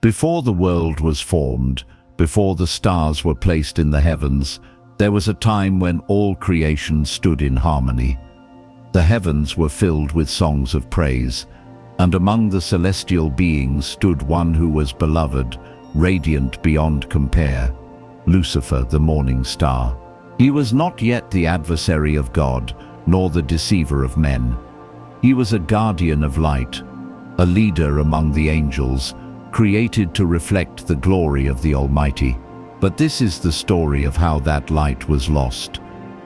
Before the world was formed, before the stars were placed in the heavens, there was a time when all creation stood in harmony. The heavens were filled with songs of praise, and among the celestial beings stood one who was beloved, radiant beyond compare, Lucifer, the morning star. He was not yet the adversary of God, nor the deceiver of men. He was a guardian of light, a leader among the angels, created to reflect the glory of the Almighty. But this is the story of how that light was lost,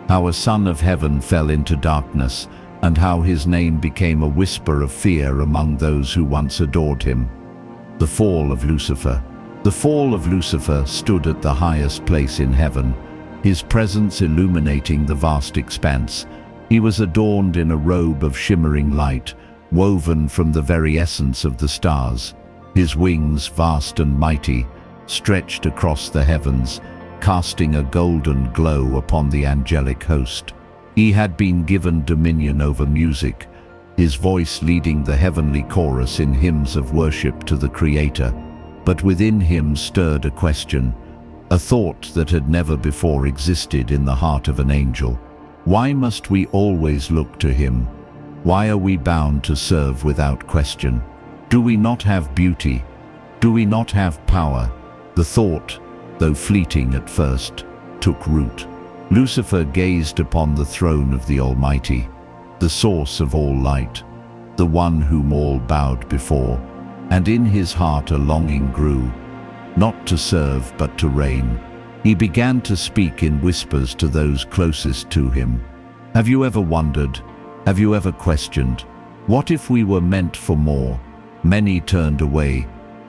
how a son of heaven fell into darkness, and how his name became a whisper of fear among those who once adored him. The fall of Lucifer. The fall of Lucifer stood at the highest place in heaven, his presence illuminating the vast expanse. He was adorned in a robe of shimmering light, woven from the very essence of the stars. His wings, vast and mighty, stretched across the heavens, casting a golden glow upon the angelic host. He had been given dominion over music, his voice leading the heavenly chorus in hymns of worship to the Creator. But within him stirred a question, a thought that had never before existed in the heart of an angel. Why must we always look to him? Why are we bound to serve without question? Do we not have beauty? Do we not have power? The thought, though fleeting at first, took root. Lucifer gazed upon the throne of the Almighty, the source of all light, the one whom all bowed before, and in his heart a longing grew, not to serve but to reign. He began to speak in whispers to those closest to him. Have you ever wondered? Have you ever questioned? What if we were meant for more? Many turned away,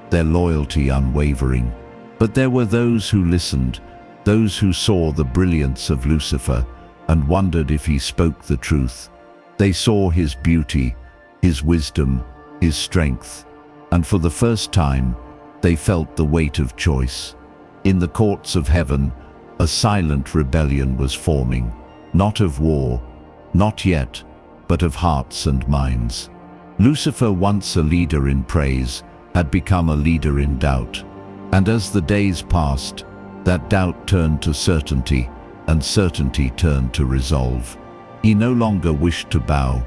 their loyalty unwavering. But there were those who listened, those who saw the brilliance of Lucifer and wondered if he spoke the truth. They saw his beauty, his wisdom, his strength, and for the first time, they felt the weight of choice. In the courts of heaven, a silent rebellion was forming, not of war, not yet, but of hearts and minds. Lucifer, once a leader in praise, had become a leader in doubt. And as the days passed, that doubt turned to certainty, and certainty turned to resolve. He no longer wished to bow,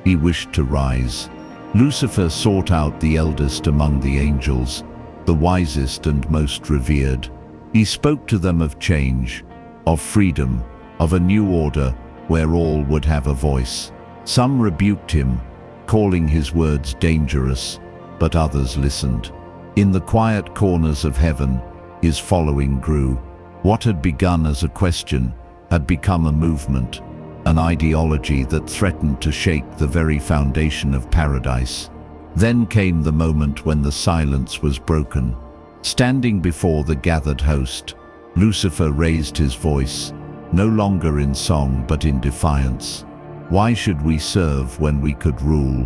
he wished to rise. Lucifer sought out the eldest among the angels, the wisest and most revered. He spoke to them of change, of freedom, of a new order where all would have a voice. Some rebuked him, calling his words dangerous, but others listened. In the quiet corners of heaven, his following grew. What had begun as a question had become a movement, an ideology that threatened to shake the very foundation of paradise. Then came the moment when the silence was broken. Standing before the gathered host, Lucifer raised his voice, no longer in song but in defiance. Why should we serve when we could rule?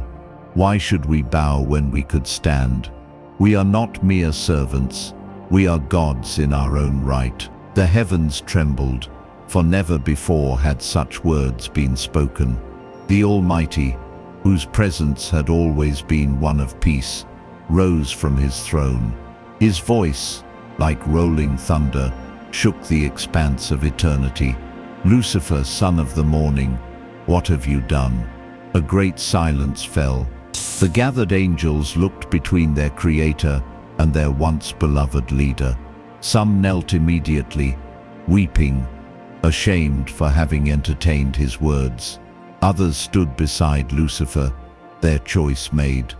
Why should we bow when we could stand? We are not mere servants, we are gods in our own right. The heavens trembled, for never before had such words been spoken. The Almighty, whose presence had always been one of peace, rose from his throne. His voice, like rolling thunder, shook the expanse of eternity. Lucifer, son of the morning, what have you done? A great silence fell. The gathered angels looked between their Creator and their once beloved leader. Some knelt immediately, weeping, ashamed for having entertained his words. Others stood beside Lucifer, their choice made.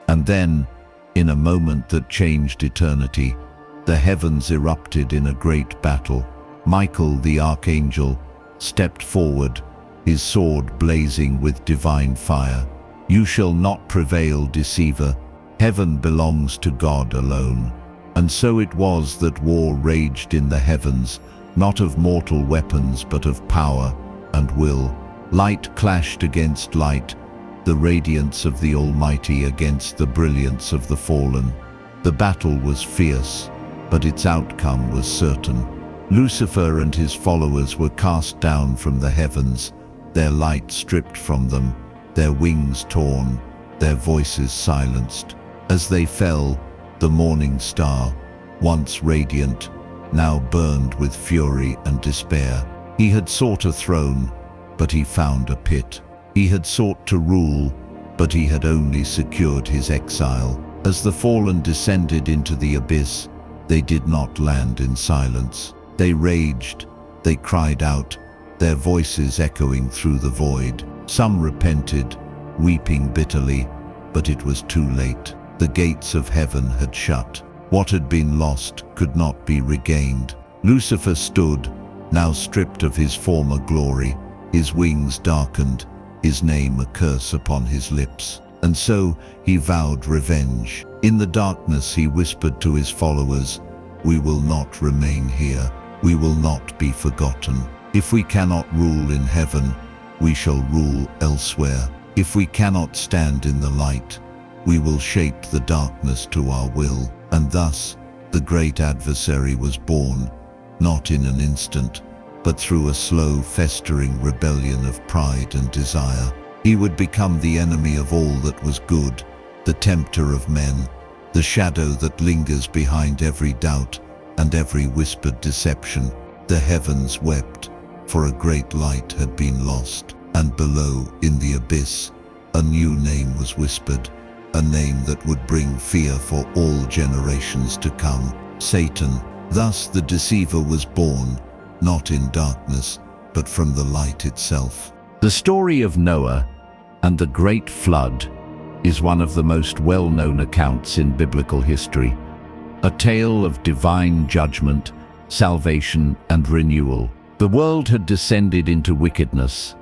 And then, in a moment that changed eternity, the heavens erupted in a great battle. Michael, the archangel, stepped forward, his sword blazing with divine fire. You shall not prevail, deceiver. Heaven belongs to God alone. And so it was that war raged in the heavens, not of mortal weapons but of power and will. Light clashed against light, the radiance of the Almighty against the brilliance of the fallen. The battle was fierce, but its outcome was certain. Lucifer and his followers were cast down from the heavens, their light stripped from them, their wings torn, their voices silenced. As they fell, The morning star, once radiant, now burned with fury and despair. He had sought a throne, but he found a pit. He had sought to rule, but he had only secured his exile. As the fallen descended into the abyss, they did not land in silence. They raged, they cried out, their voices echoing through the void. Some repented, weeping bitterly, but it was too late. The gates of heaven had shut. What had been lost could not be regained. Lucifer stood, now stripped of his former glory, his wings darkened, his name a curse upon his lips. And so he vowed revenge. In the darkness he whispered to his followers, "We will not remain here. We will not be forgotten. If we cannot rule in heaven, we shall rule elsewhere. If we cannot stand in the light, we will shape the darkness to our will." And thus, the great adversary was born, not in an instant, but through a slow, festering rebellion of pride and desire. He would become the enemy of all that was good, the tempter of men, the shadow that lingers behind every doubt and every whispered deception. The heavens wept, for a great light had been lost, and below, in the abyss, a new name was whispered, a name that would bring fear for all generations to come: Satan. Thus the deceiver was born, not in darkness, but from the light itself. The story of Noah and the Great Flood is one of the most well-known accounts in biblical history, a tale of divine judgment, salvation, and renewal. The world had descended into wickedness,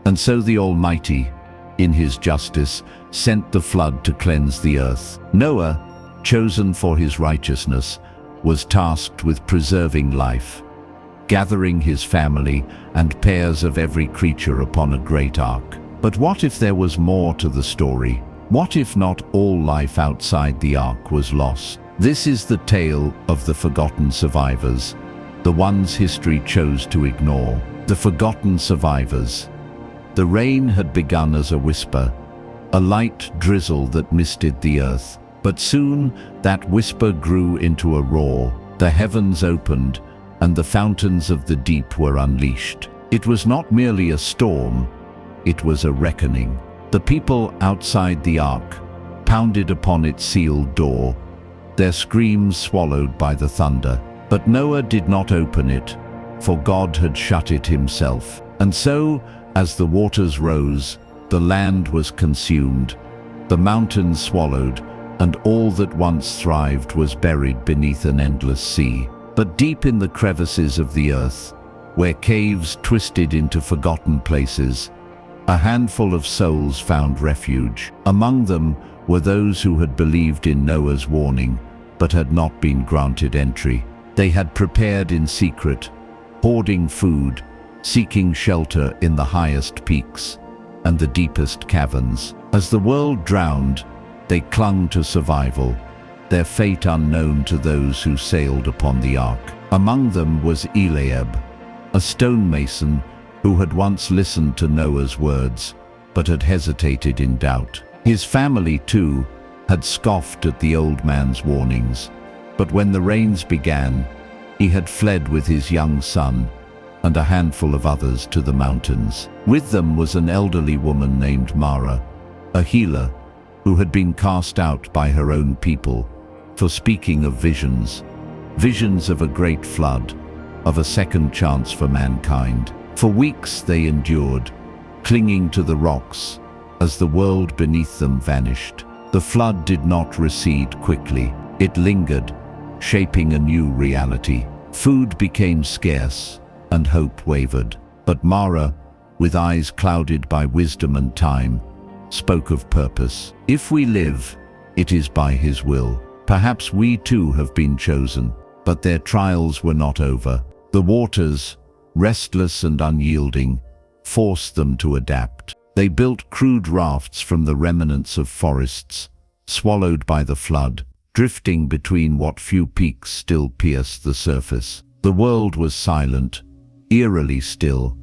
and so the Almighty, in his justice, sent the flood to cleanse the earth. Noah, chosen for his righteousness, was tasked with preserving life, gathering his family and pairs of every creature upon a great ark. But what if there was more to the story? What if not all life outside the ark was lost? This is the tale of the forgotten survivors, the ones history chose to ignore. The forgotten survivors. The rain had begun as a whisper, a light drizzle that misted the earth. But soon that whisper grew into a roar. The heavens opened, and the fountains of the deep were unleashed. It was not merely a storm, it was a reckoning. The people outside the ark pounded upon its sealed door, their screams swallowed by the thunder. But Noah did not open it, for God had shut it himself. And so, as the waters rose, the land was consumed, the mountains swallowed, and all that once thrived was buried beneath an endless sea. But deep in the crevices of the earth, where caves twisted into forgotten places, a handful of souls found refuge. Among them were those who had believed in Noah's warning, but had not been granted entry. They had prepared in secret, hoarding food, seeking shelter in the highest peaks and the deepest caverns. As the world drowned, they clung to survival, their fate unknown to those who sailed upon the ark. Among them was Eliab, a stonemason who had once listened to Noah's words, but had hesitated in doubt. His family, too, had scoffed at the old man's warnings, but when the rains began, he had fled with his young son and a handful of others to the mountains. With them was an elderly woman named Mara, a healer who had been cast out by her own people for speaking of visions of a great flood, of a second chance for mankind. For weeks they endured, clinging to the rocks as the world beneath them vanished. The flood did not recede quickly. It lingered, shaping a new reality. Food became scarce, and hope wavered. But Mara, with eyes clouded by wisdom and time, spoke of purpose. If we live, it is by his will. Perhaps we too have been chosen. But their trials were not over. The waters, restless and unyielding, forced them to adapt. They built crude rafts from the remnants of forests, swallowed by the flood, drifting between what few peaks still pierced the surface. The world was silent, eerily still,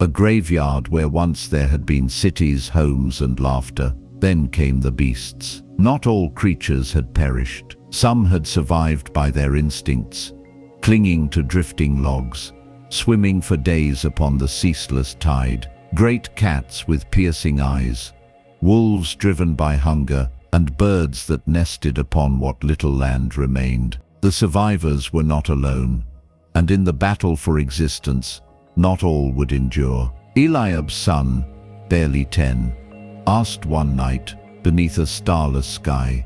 a graveyard where once there had been cities, homes, and laughter. Then came the beasts. Not all creatures had perished. Some had survived by their instincts, clinging to drifting logs, swimming for days upon the ceaseless tide. Great cats with piercing eyes, wolves driven by hunger, and birds that nested upon what little land remained. The survivors were not alone, and in the battle for existence, not all would endure. Eliab's son, barely 10, asked one night, beneath a starless sky,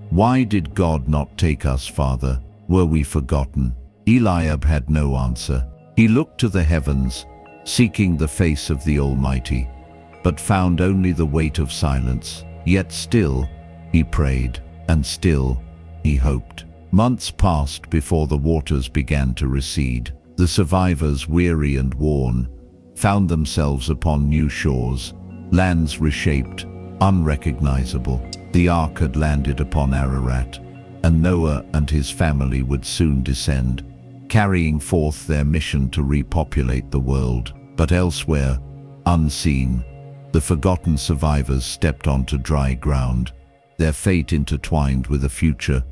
"Why did God not take us, Father? Were we forgotten?" Eliab had no answer. He looked to the heavens, seeking the face of the Almighty, but found only the weight of silence. Yet still, he prayed, and still, he hoped. Months passed before the waters began to recede. The survivors, weary and worn, found themselves upon new shores, lands reshaped, unrecognizable. The ark had landed upon Ararat, and Noah and his family would soon descend, carrying forth their mission to repopulate the world. But elsewhere, unseen, the forgotten survivors stepped onto dry ground, their fate intertwined with a future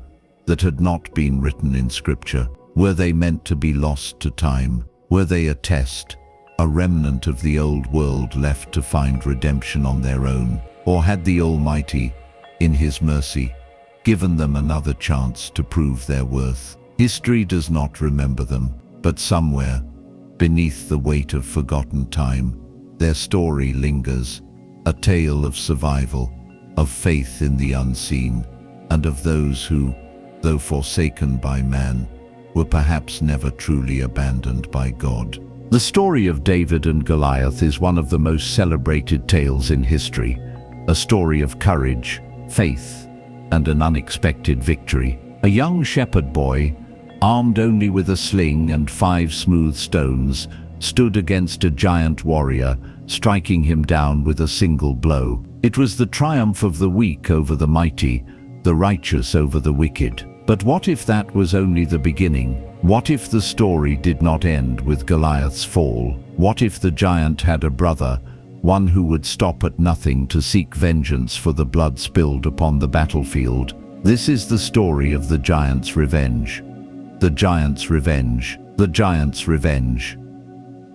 that had not been written in Scripture. Were they meant to be lost to time? Were they a test, a remnant of the old world left to find redemption on their own? Or had the Almighty, in His mercy, given them another chance to prove their worth? History does not remember them, but somewhere, beneath the weight of forgotten time, their story lingers, a tale of survival, of faith in the unseen, and of those who, though forsaken by man, were perhaps never truly abandoned by God. The story of David and Goliath is one of the most celebrated tales in history, a story of courage, faith, and an unexpected victory. A young shepherd boy, armed only with a sling and 5 smooth stones, stood against a giant warrior, striking him down with a single blow. It was the triumph of the weak over the mighty, the righteous over the wicked. But what if that was only the beginning? What if the story did not end with Goliath's fall? What if the giant had a brother, one who would stop at nothing to seek vengeance for the blood spilled upon the battlefield? This is the story of the giant's revenge. The giant's revenge. The giant's revenge.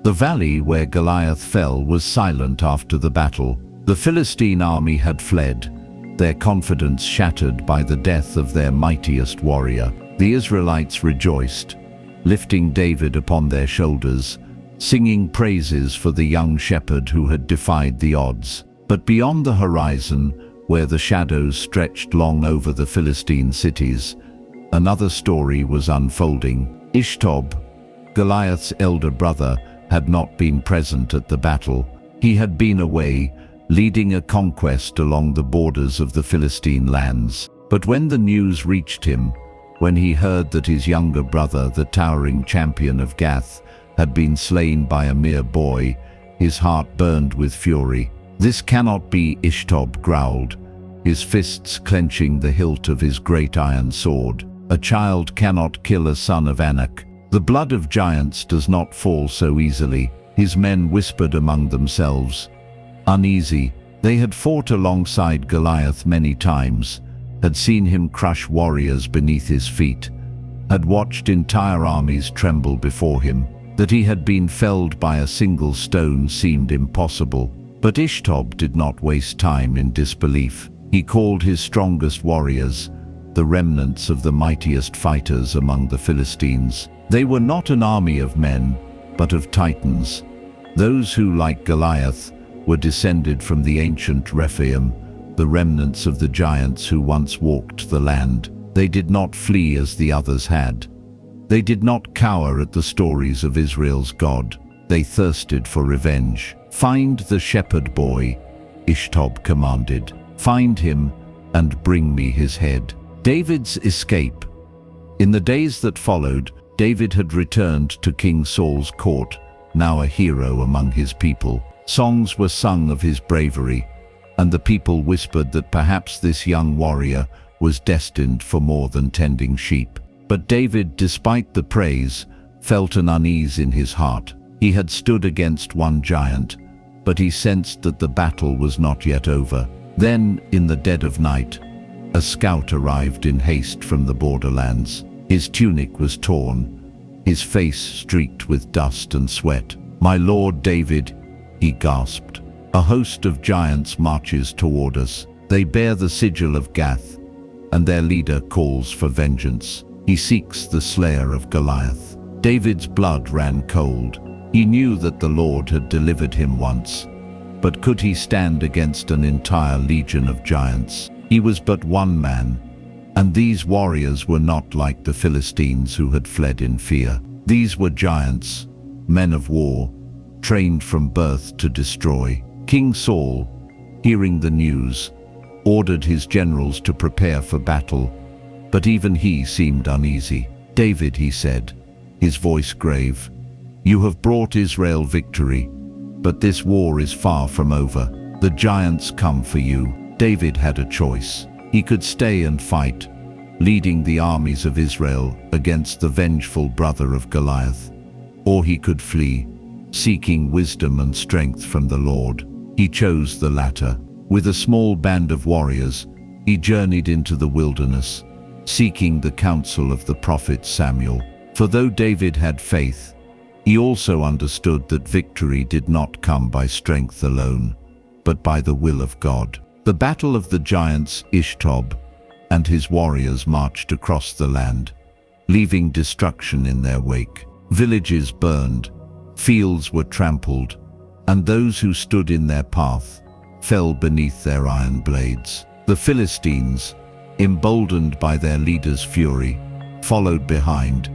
The valley where Goliath fell was silent after the battle. The Philistine army had fled, their confidence shattered by the death of their mightiest warrior. The Israelites rejoiced, lifting David upon their shoulders, singing praises for the young shepherd who had defied the odds. But beyond the horizon, where the shadows stretched long over the Philistine cities, another story was unfolding. Ishtob, Goliath's elder brother, had not been present at the battle. He had been away, leading a conquest along the borders of the Philistine lands. But when the news reached him, when he heard that his younger brother, the towering champion of Gath, had been slain by a mere boy, his heart burned with fury. "This cannot be," Ishtob growled, his fists clenching the hilt of his great iron sword. "A child cannot kill a son of Anak. The blood of giants does not fall so easily." His men whispered among themselves, uneasy. They had fought alongside Goliath many times, had seen him crush warriors beneath his feet, had watched entire armies tremble before him. That he had been felled by a single stone seemed impossible. But Ishtob did not waste time in disbelief. He called his strongest warriors, the remnants of the mightiest fighters among the Philistines. They were not an army of men, but of titans. Those who, like Goliath, were descended from the ancient Rephaim, the remnants of the giants who once walked the land. They did not flee as the others had. They did not cower at the stories of Israel's God. They thirsted for revenge. "Find the shepherd boy," Ishtob commanded. "Find him and bring me his head." David's escape. In the days that followed, David had returned to King Saul's court, now a hero among his people. Songs were sung of his bravery, and the people whispered that perhaps this young warrior was destined for more than tending sheep. But David, despite the praise, felt an unease in his heart. He had stood against one giant, but he sensed that the battle was not yet over. Then, in the dead of night, A scout arrived in haste from the borderlands. His tunic was torn, his face streaked with dust and sweat. "My lord David," he gasped, "a host of giants marches toward us. They bear the sigil of Gath, and their leader calls for vengeance. He seeks the slayer of Goliath." David's blood ran cold. He knew that the Lord had delivered him once, but could he stand against an entire legion of giants? He was but one man, and these warriors were not like the Philistines who had fled in fear. These were giants, men of war, trained from birth to destroy. King Saul, hearing the news, ordered his generals to prepare for battle, but even he seemed uneasy. "David," he said, his voice grave, "you have brought Israel victory, but this war is far from over. The giants come for you." David had a choice. He could stay and fight, leading the armies of Israel against the vengeful brother of Goliath, or he could flee, seeking wisdom and strength from the Lord. He chose the latter. With a small band of warriors, he journeyed into the wilderness, seeking the counsel of the prophet Samuel. For though David had faith, he also understood that victory did not come by strength alone, but by the will of God. The battle of the giants, Ishtob and his warriors marched across the land, leaving destruction in their wake. Villages burned, fields were trampled, and those who stood in their path fell beneath their iron blades. The Philistines, emboldened by their leader's fury, followed behind,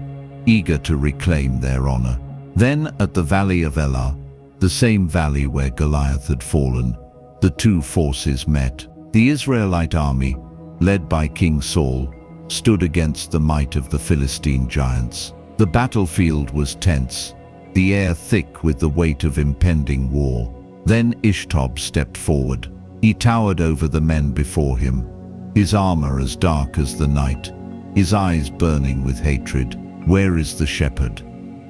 eager to reclaim their honor. Then at the valley of Elah, the same valley where Goliath had fallen, the two forces met. The Israelite army, led by King Saul, stood against the might of the Philistine giants. The battlefield was tense, the air thick with the weight of impending war. Then Ishtob stepped forward. He towered over the men before him, his armor as dark as the night, his eyes burning with hatred. "Where is the shepherd?"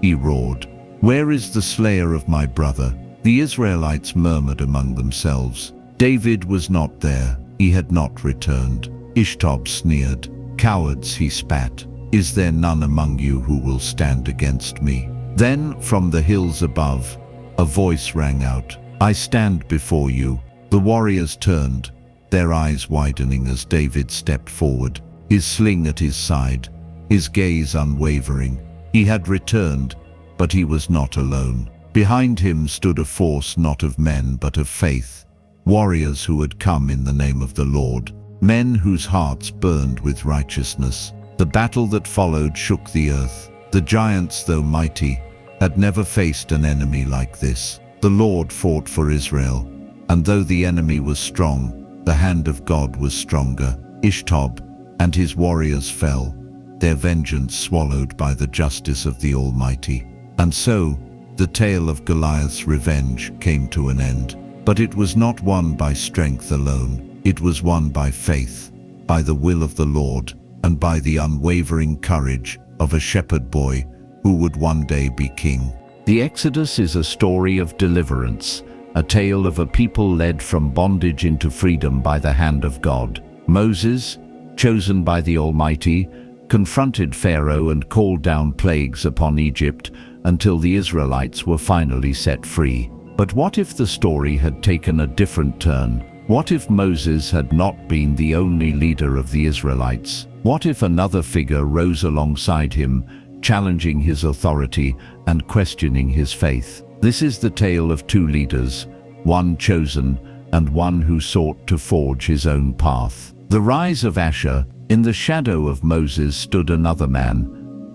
he roared. "Where is the slayer of my brother?" The Israelites murmured among themselves. David was not there. He had not returned. Ishtob sneered. "Cowards," he spat. "Is there none among you who will stand against me?" Then from the hills above, a voice rang out, "I stand before you." The warriors turned, their eyes widening as David stepped forward, his sling at his side, his gaze unwavering. He had returned, but he was not alone. Behind him stood a force not of men but of faith, warriors who had come in the name of the Lord, men whose hearts burned with righteousness. The battle that followed shook the earth. The giants, though mighty, had never faced an enemy like this. The Lord fought for Israel, and though the enemy was strong, the hand of God was stronger. Ishtob and his warriors fell, their vengeance swallowed by the justice of the Almighty. And so, the tale of Goliath's revenge came to an end. But it was not won by strength alone. It was won by faith, by the will of the Lord, and by the unwavering courage of a shepherd boy who would one day be king. The Exodus is a story of deliverance, a tale of a people led from bondage into freedom by the hand of God. Moses, chosen by the Almighty, confronted Pharaoh and called down plagues upon Egypt until the Israelites were finally set free. But what if the story had taken a different turn? What if Moses had not been the only leader of the Israelites? What if another figure rose alongside him, challenging his authority and questioning his faith? This is the tale of two leaders, one chosen and one who sought to forge his own path. The rise of Asher. In the shadow of Moses stood another man,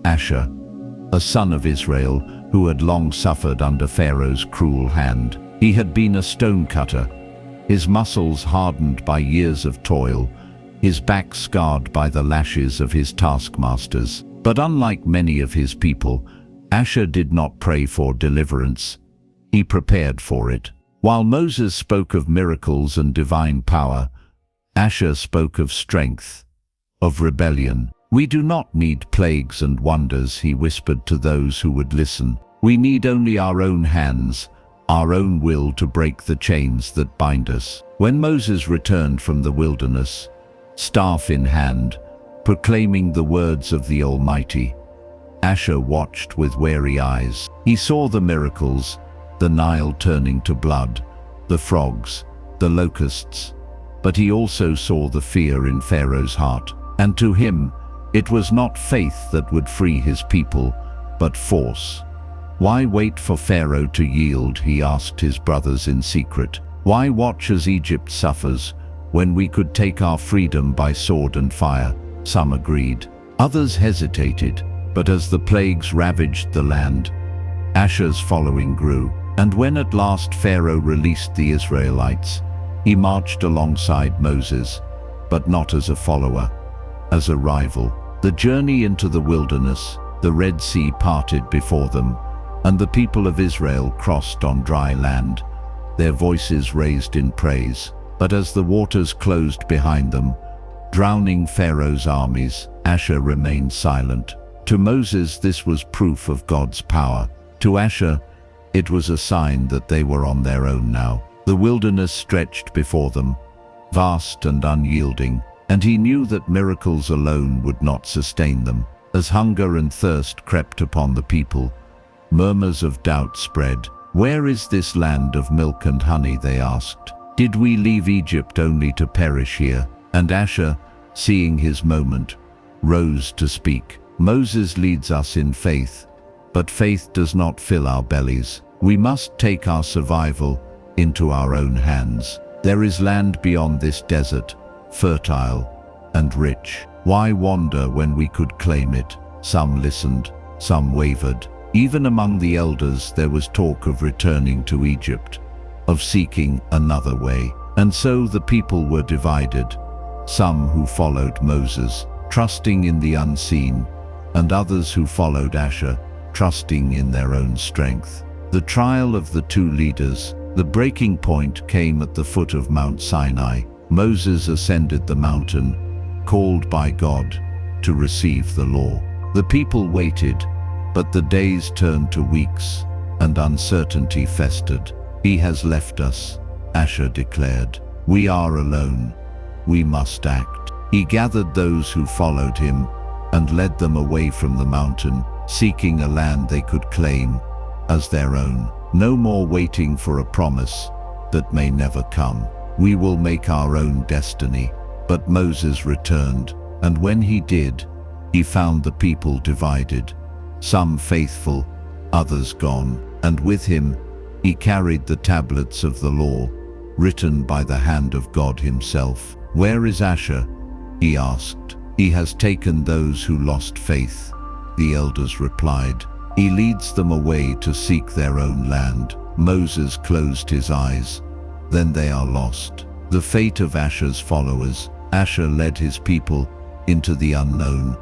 Asher, a son of Israel who had long suffered under Pharaoh's cruel hand. He had been a stonecutter, his muscles hardened by years of toil, his back scarred by the lashes of his taskmasters. But unlike many of his people, Asher did not pray for deliverance. He prepared for it. While Moses spoke of miracles and divine power, Asher spoke of strength, of rebellion. "We do not need plagues and wonders," he whispered to those who would listen. "We need only our own hands, our own will to break the chains that bind us." When Moses returned from the wilderness, staff in hand, proclaiming the words of the Almighty. Asher watched with wary eyes. He saw the miracles, the Nile turning to blood, the frogs, the locusts, but he also saw the fear in Pharaoh's heart. And to him, it was not faith that would free his people, but force. Why wait for Pharaoh to yield, he asked his brothers in secret. Why watch as Egypt suffers, when we could take our freedom by sword and fire? Some agreed. Others hesitated, but as the plagues ravaged the land, Asher's following grew. And when at last Pharaoh released the Israelites, he marched alongside Moses, but not as a follower, as a rival. The journey into the wilderness, the Red Sea parted before them, and the people of Israel crossed on dry land, their voices raised in praise. But as the waters closed behind them, drowning Pharaoh's armies, Asher remained silent. To Moses, this was proof of God's power. To Asher, it was a sign that they were on their own now. The wilderness stretched before them, vast and unyielding, and he knew that miracles alone would not sustain them. As hunger and thirst crept upon the people, murmurs of doubt spread. "Where is this land of milk and honey?" they asked. "Did we leave Egypt only to perish here?" And Asher, seeing his moment, rose to speak. "Moses leads us in faith, but faith does not fill our bellies. We must take our survival into our own hands. There is land beyond this desert, fertile and rich. Why wander when we could claim it?" Some listened, some wavered. Even among the elders there was talk of returning to Egypt, of seeking another way. And so the people were divided. Some who followed Moses, trusting in the unseen, and others who followed Asher, trusting in their own strength. The trial of the two leaders, the breaking point, came at the foot of Mount Sinai. Moses ascended the mountain, called by God to receive the law. The people waited, but the days turned to weeks, and uncertainty festered. "He has left us," Asher declared. "We are alone. We must act." He gathered those who followed him and led them away from the mountain, seeking a land they could claim as their own. No more waiting for a promise that may never come. "We will make our own destiny." But Moses returned, and when he did, he found the people divided, some faithful, others gone. And with him, he carried the tablets of the law, written by the hand of God himself. "Where is Asher?" he asked. "He has taken those who lost faith," the elders replied. "He leads them away to seek their own land." Moses closed his eyes. Then they are lost. The fate of Asher's followers. Asher led his people into the unknown,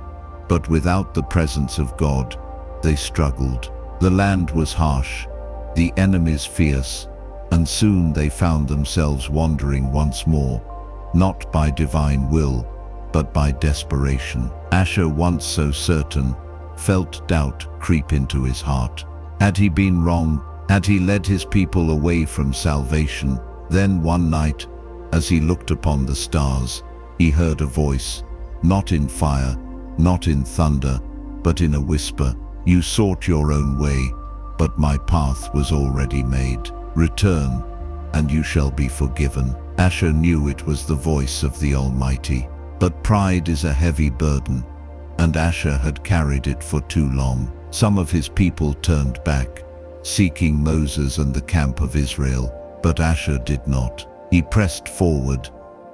but without the presence of God, they struggled. The land was harsh, the enemies fierce, and soon they found themselves wandering once more, not by divine will, but by desperation. Asher, once so certain, felt doubt creep into his heart. Had he been wrong? Had he led his people away from salvation? Then one night, as he looked upon the stars, he heard a voice, not in fire, not in thunder, but in a whisper. "You sought your own way, but my path was already made. Return, and you shall be forgiven." Asher knew it was the voice of the Almighty. But pride is a heavy burden, and Asher had carried it for too long. Some of his people turned back, seeking Moses and the camp of Israel, but Asher did not. He pressed forward,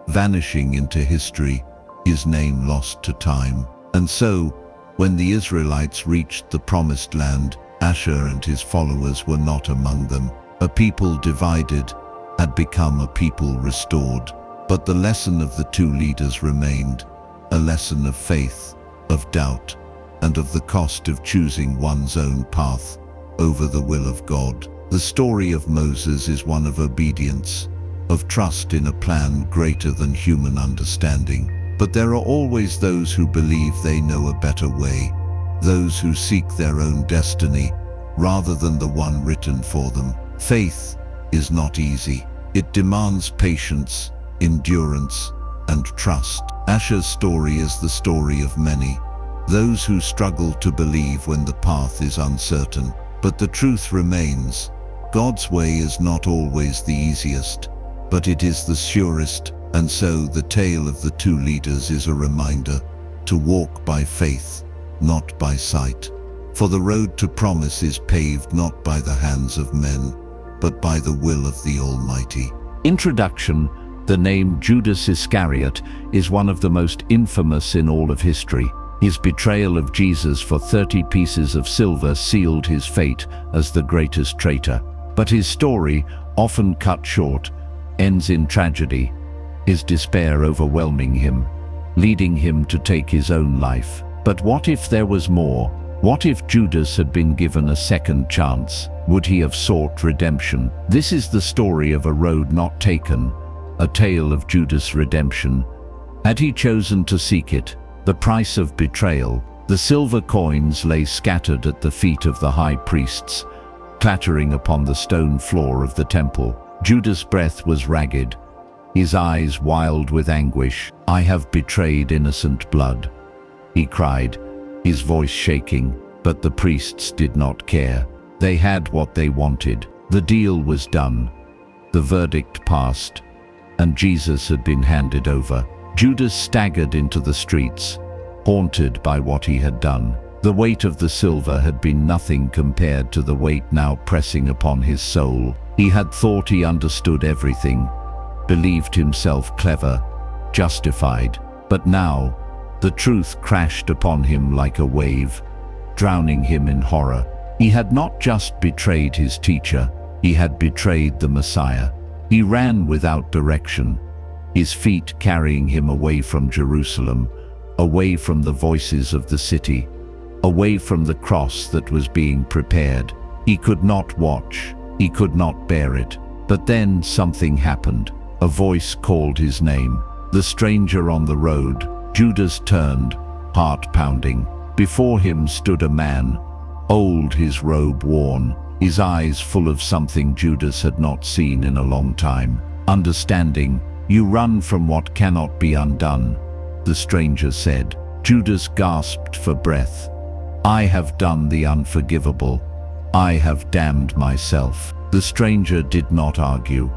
vanishing into history, his name lost to time. And so, when the Israelites reached the promised land, Asher and his followers were not among them. A people divided had become a people restored. But the lesson of the two leaders remained, a lesson of faith, of doubt, and of the cost of choosing one's own path over the will of God. The story of Moses is one of obedience, of trust in a plan greater than human understanding. But there are always those who believe they know a better way, those who seek their own destiny rather than the one written for them. Faith is not easy. It demands patience, endurance, and trust. Asher's story is the story of many, those who struggle to believe when the path is uncertain. But the truth remains, God's way is not always the easiest, but it is the surest. And so the tale of the two leaders is a reminder to walk by faith, not by sight. For the road to promise is paved not by the hands of men, but by the will of the Almighty. Introduction. The name Judas Iscariot is one of the most infamous in all of history. His betrayal of Jesus for 30 pieces of silver sealed his fate as the greatest traitor. But his story, often cut short, ends in tragedy, his despair overwhelming him, leading him to take his own life. But what if there was more? What if Judas had been given a second chance? Would he have sought redemption? This is the story of a road not taken, a tale of Judas' redemption. Had he chosen to seek it? The price of betrayal. The silver coins lay scattered at the feet of the high priests, clattering upon the stone floor of the temple. Judas' breath was ragged, his eyes wild with anguish. "I have betrayed innocent blood," he cried, his voice shaking. But the priests did not care. They had what they wanted. The deal was done. The verdict passed, and Jesus had been handed over. Judas staggered into the streets, haunted by what he had done. The weight of the silver had been nothing compared to the weight now pressing upon his soul. He had thought he understood everything, believed himself clever, justified. But now, the truth crashed upon him like a wave, drowning him in horror. He had not just betrayed his teacher, he had betrayed the Messiah. He ran without direction, his feet carrying him away from Jerusalem, away from the voices of the city, away from the cross that was being prepared. He could not watch, he could not bear it. But then something happened. A voice called his name. The stranger on the road. Judas turned, heart pounding. Before him stood a man, old, his robe worn, his eyes full of something Judas had not seen in a long time. "Understanding, you run from what cannot be undone," the stranger said. Judas gasped for breath. "I have done the unforgivable. I have damned myself." The stranger did not argue.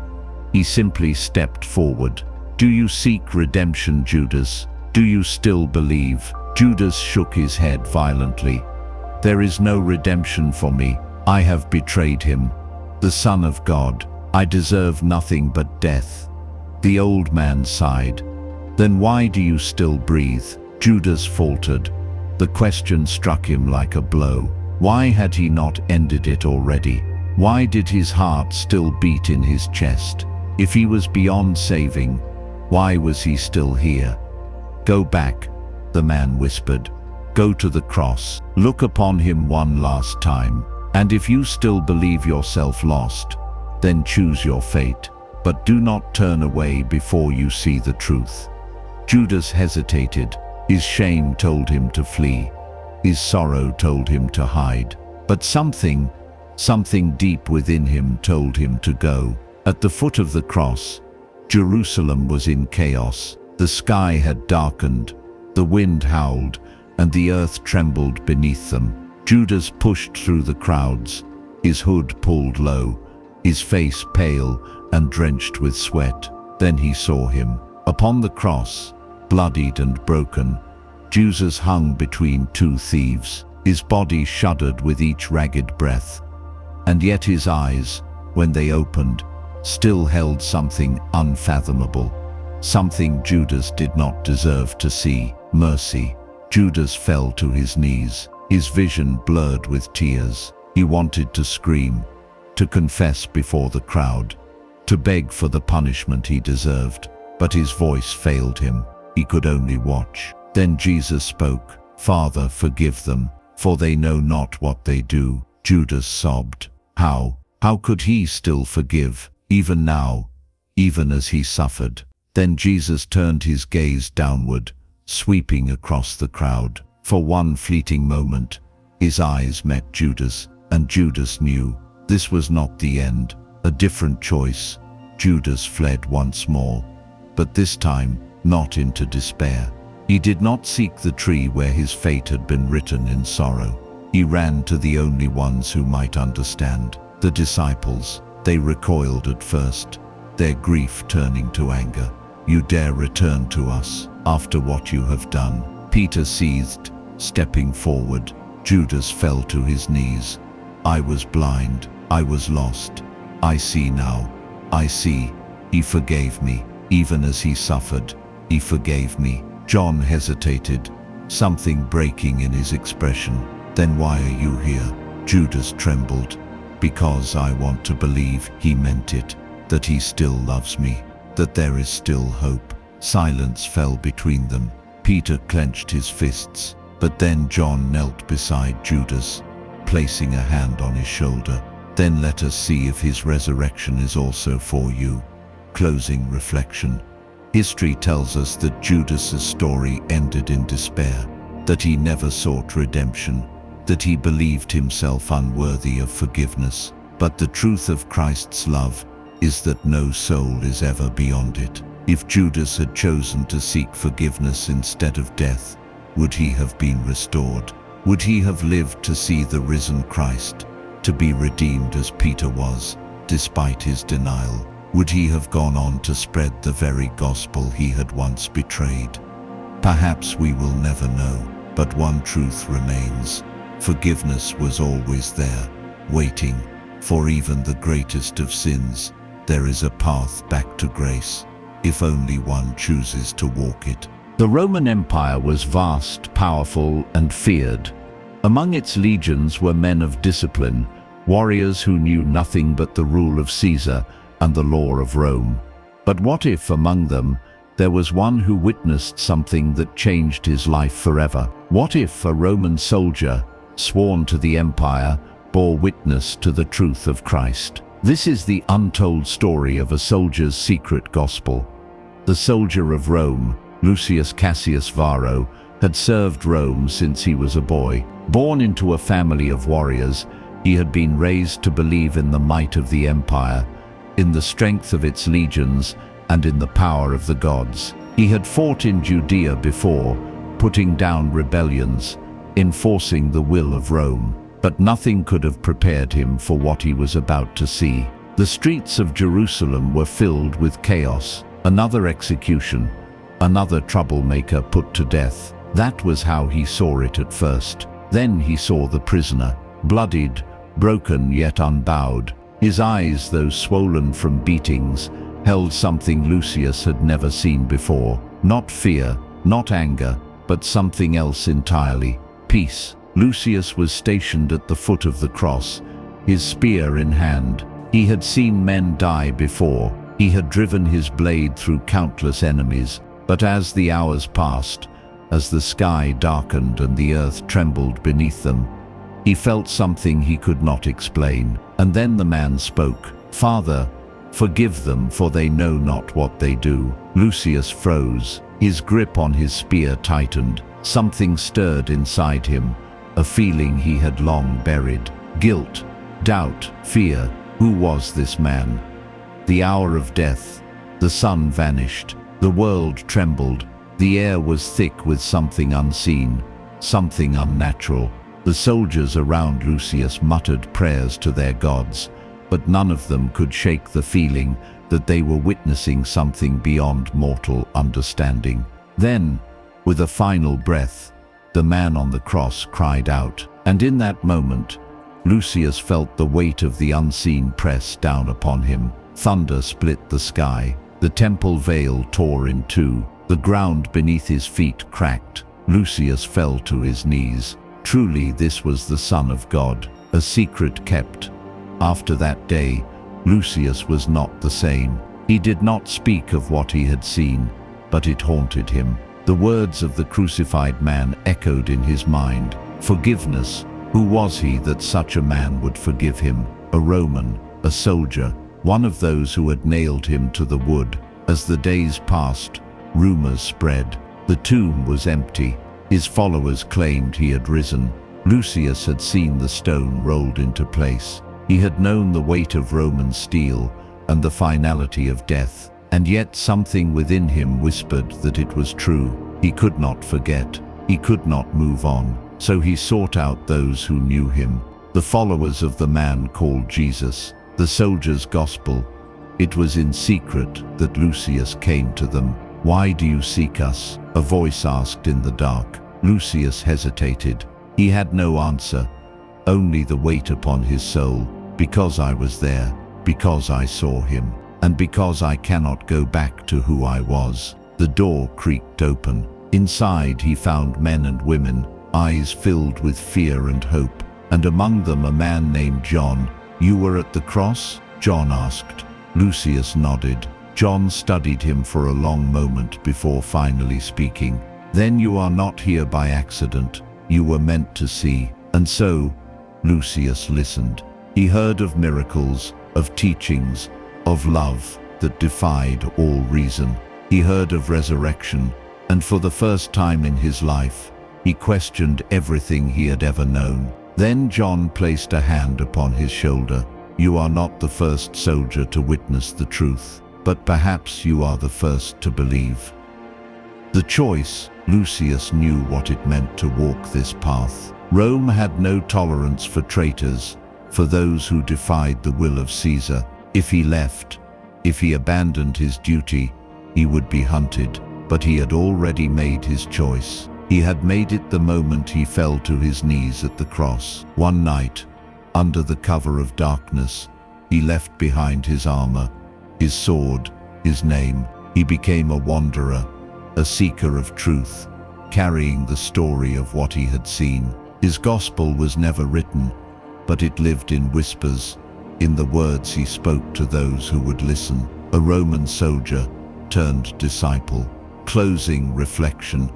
He simply stepped forward. "Do you seek redemption, Judas? Do you still believe?" Judas shook his head violently. "There is no redemption for me. I have betrayed him, the Son of God. I deserve nothing but death." The old man sighed. "Then why do you still breathe?" Judas faltered. The question struck him like a blow. Why had he not ended it already? Why did his heart still beat in his chest? If he was beyond saving, why was he still here? "Go back," the man whispered. "Go to the cross. Look upon him one last time. And if you still believe yourself lost, then choose your fate. But do not turn away before you see the truth." Judas hesitated. His shame told him to flee. His sorrow told him to hide. But something deep within him told him to go. At the foot of the cross, Jerusalem was in chaos. The sky had darkened, the wind howled, and the earth trembled beneath them. Judas pushed through the crowds, his hood pulled low, his face pale and drenched with sweat. Then he saw him. Upon the cross, bloodied and broken, Jesus hung between two thieves. His body shuddered with each ragged breath. And yet his eyes, when they opened, still held something unfathomable. Something Judas did not deserve to see. Mercy. Judas fell to his knees, his vision blurred with tears. He wanted to scream, to confess before the crowd, to beg for the punishment he deserved. But his voice failed him. He could only watch. Then Jesus spoke. "Father, forgive them, for they know not what they do." Judas sobbed. How could he still forgive, even now, even as he suffered? Then Jesus turned his gaze downward, sweeping across the crowd. For one fleeting moment, his eyes met Judas, and Judas knew this was not the end. A different choice. Judas fled once more, but this time not into despair. He did not seek the tree where his fate had been written in sorrow. He ran to the only ones who might understand, the disciples. They recoiled at first, their grief turning to anger. "You dare return to us after what you have done?" Peter seethed, stepping forward. Judas fell to his knees. "I was blind, I was lost. I see now, I see. He forgave me, even as he suffered. He forgave me." John hesitated, something breaking in his expression. "Then why are you here?" Judas trembled. "Because I want to believe he meant it, that he still loves me, that there is still hope." Silence fell between them. Peter clenched his fists, but then John knelt beside Judas, placing a hand on his shoulder. "Then let us see if his resurrection is also for you." Closing reflection. History tells us that Judas's story ended in despair, that he never sought redemption, that he believed himself unworthy of forgiveness. But the truth of Christ's love is that no soul is ever beyond it. If Judas had chosen to seek forgiveness instead of death, would he have been restored? Would he have lived to see the risen Christ, to be redeemed as Peter was, despite his denial? Would he have gone on to spread the very gospel he had once betrayed? Perhaps we will never know, but one truth remains. Forgiveness was always there, waiting. For even the greatest of sins, there is a path back to grace, if only one chooses to walk it. The Roman Empire was vast, powerful, and feared. Among its legions were men of discipline, warriors who knew nothing but the rule of Caesar and the law of Rome. But what if among them there was one who witnessed something that changed his life forever? What if a Roman soldier, sworn to the empire, bore witness to the truth of Christ? This is the untold story of a soldier's secret gospel. The soldier of Rome, Lucius Cassius Varro, had served Rome since he was a boy. Born into a family of warriors, he had been raised to believe in the might of the empire, in the strength of its legions, and in the power of the gods. He had fought in Judea before, putting down rebellions, enforcing the will of Rome. But nothing could have prepared him for what he was about to see. The streets of Jerusalem were filled with chaos. Another execution, another troublemaker put to death. That was how he saw it at first. Then he saw the prisoner, bloodied, broken yet unbowed. His eyes, though swollen from beatings, held something Lucius had never seen before. Not fear, not anger, but something else entirely: peace. Lucius was stationed at the foot of the cross, his spear in hand. He had seen men die before. He had driven his blade through countless enemies. But as the hours passed, as the sky darkened and the earth trembled beneath them, he felt something he could not explain. And then the man spoke. "Father, forgive them, for they know not what they do." Lucius froze. His grip on his spear tightened. Something stirred inside him, a feeling he had long buried. Guilt, doubt, fear. Who was this man? The hour of death. The sun vanished. The world trembled. The air was thick with something unseen, something unnatural. The soldiers around Lucius muttered prayers to their gods, but none of them could shake the feeling that they were witnessing something beyond mortal understanding. Then, with a final breath, the man on the cross cried out, and in that moment, Lucius felt the weight of the unseen press down upon him. Thunder split the sky. The temple veil tore in two. The ground beneath his feet cracked. Lucius fell to his knees. Truly, this was the Son of God, a secret kept. After that day, Lucius was not the same. He did not speak of what he had seen, but it haunted him. The words of the crucified man echoed in his mind. Forgiveness. Who was he that such a man would forgive him? A Roman, a soldier, one of those who had nailed him to the wood. As the days passed, rumors spread. The tomb was empty. His followers claimed he had risen. Lucius had seen the stone rolled into place. He had known the weight of Roman steel and the finality of death. And yet something within him whispered that it was true. He could not forget. He could not move on. So he sought out those who knew him, the followers of the man called Jesus, the soldier's gospel. It was in secret that Lucius came to them. "Why do you seek us?" a voice asked in the dark. Lucius hesitated. He had no answer, only the weight upon his soul. "Because I was there, because I saw him, and because I cannot go back to who I was." The door creaked open. Inside he found men and women, eyes filled with fear and hope, and among them a man named John. "You were at the cross?" John asked. Lucius nodded. John studied him for a long moment before finally speaking. "Then you are not here by accident. You were meant to see." And so, Lucius listened. He heard of miracles, of teachings, of love that defied all reason. He heard of resurrection, and for the first time in his life, he questioned everything he had ever known. Then John placed a hand upon his shoulder. "You are not the first soldier to witness the truth, but perhaps you are the first to believe." The choice, Lucius knew what it meant to walk this path. Rome had no tolerance for traitors, for those who defied the will of Caesar. If he left, if he abandoned his duty, he would be hunted. But he had already made his choice. He had made it the moment he fell to his knees at the cross. One night, under the cover of darkness, he left behind his armor, his sword, his name. He became a wanderer, a seeker of truth, carrying the story of what he had seen. His gospel was never written, but it lived in whispers, in the words he spoke to those who would listen. A Roman soldier turned disciple. Closing reflection.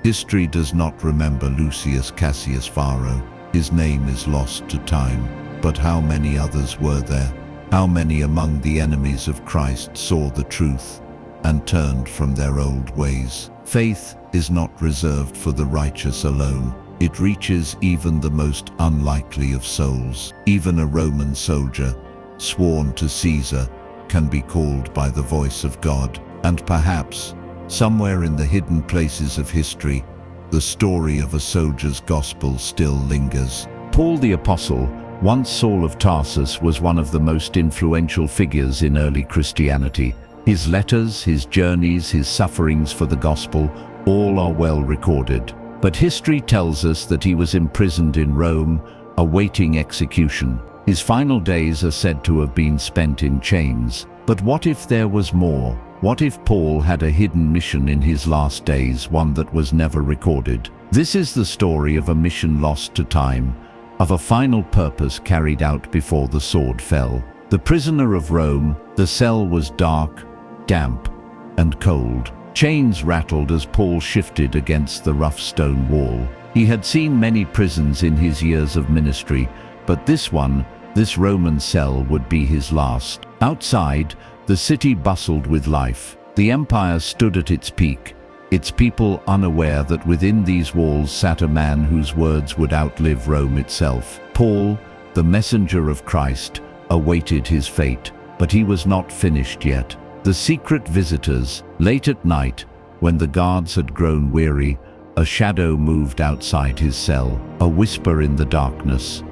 History does not remember Lucius Cassius Varro. His name is lost to time. But how many others were there? How many among the enemies of Christ saw the truth and turned from their old ways? Faith is not reserved for the righteous alone. It reaches even the most unlikely of souls. Even a Roman soldier, sworn to Caesar, can be called by the voice of God. And perhaps, somewhere in the hidden places of history, the story of a soldier's gospel still lingers. Paul the Apostle, once Saul of Tarsus, was one of the most influential figures in early Christianity. His letters, his journeys, his sufferings for the gospel, all are well recorded. But history tells us that he was imprisoned in Rome, awaiting execution. His final days are said to have been spent in chains. But what if there was more? What if Paul had a hidden mission in his last days, one that was never recorded? This is the story of a mission lost to time, of a final purpose carried out before the sword fell. The prisoner of Rome, the cell was dark, damp, and cold. Chains rattled as Paul shifted against the rough stone wall. He had seen many prisons in his years of ministry, but this one, this Roman cell, would be his last. Outside, the city bustled with life. The empire stood at its peak, its people unaware that within these walls sat a man whose words would outlive Rome itself. Paul, the messenger of Christ, awaited his fate, but he was not finished yet. The secret visitors. Late at night, when the guards had grown weary, a shadow moved outside his cell, a whisper in the darkness.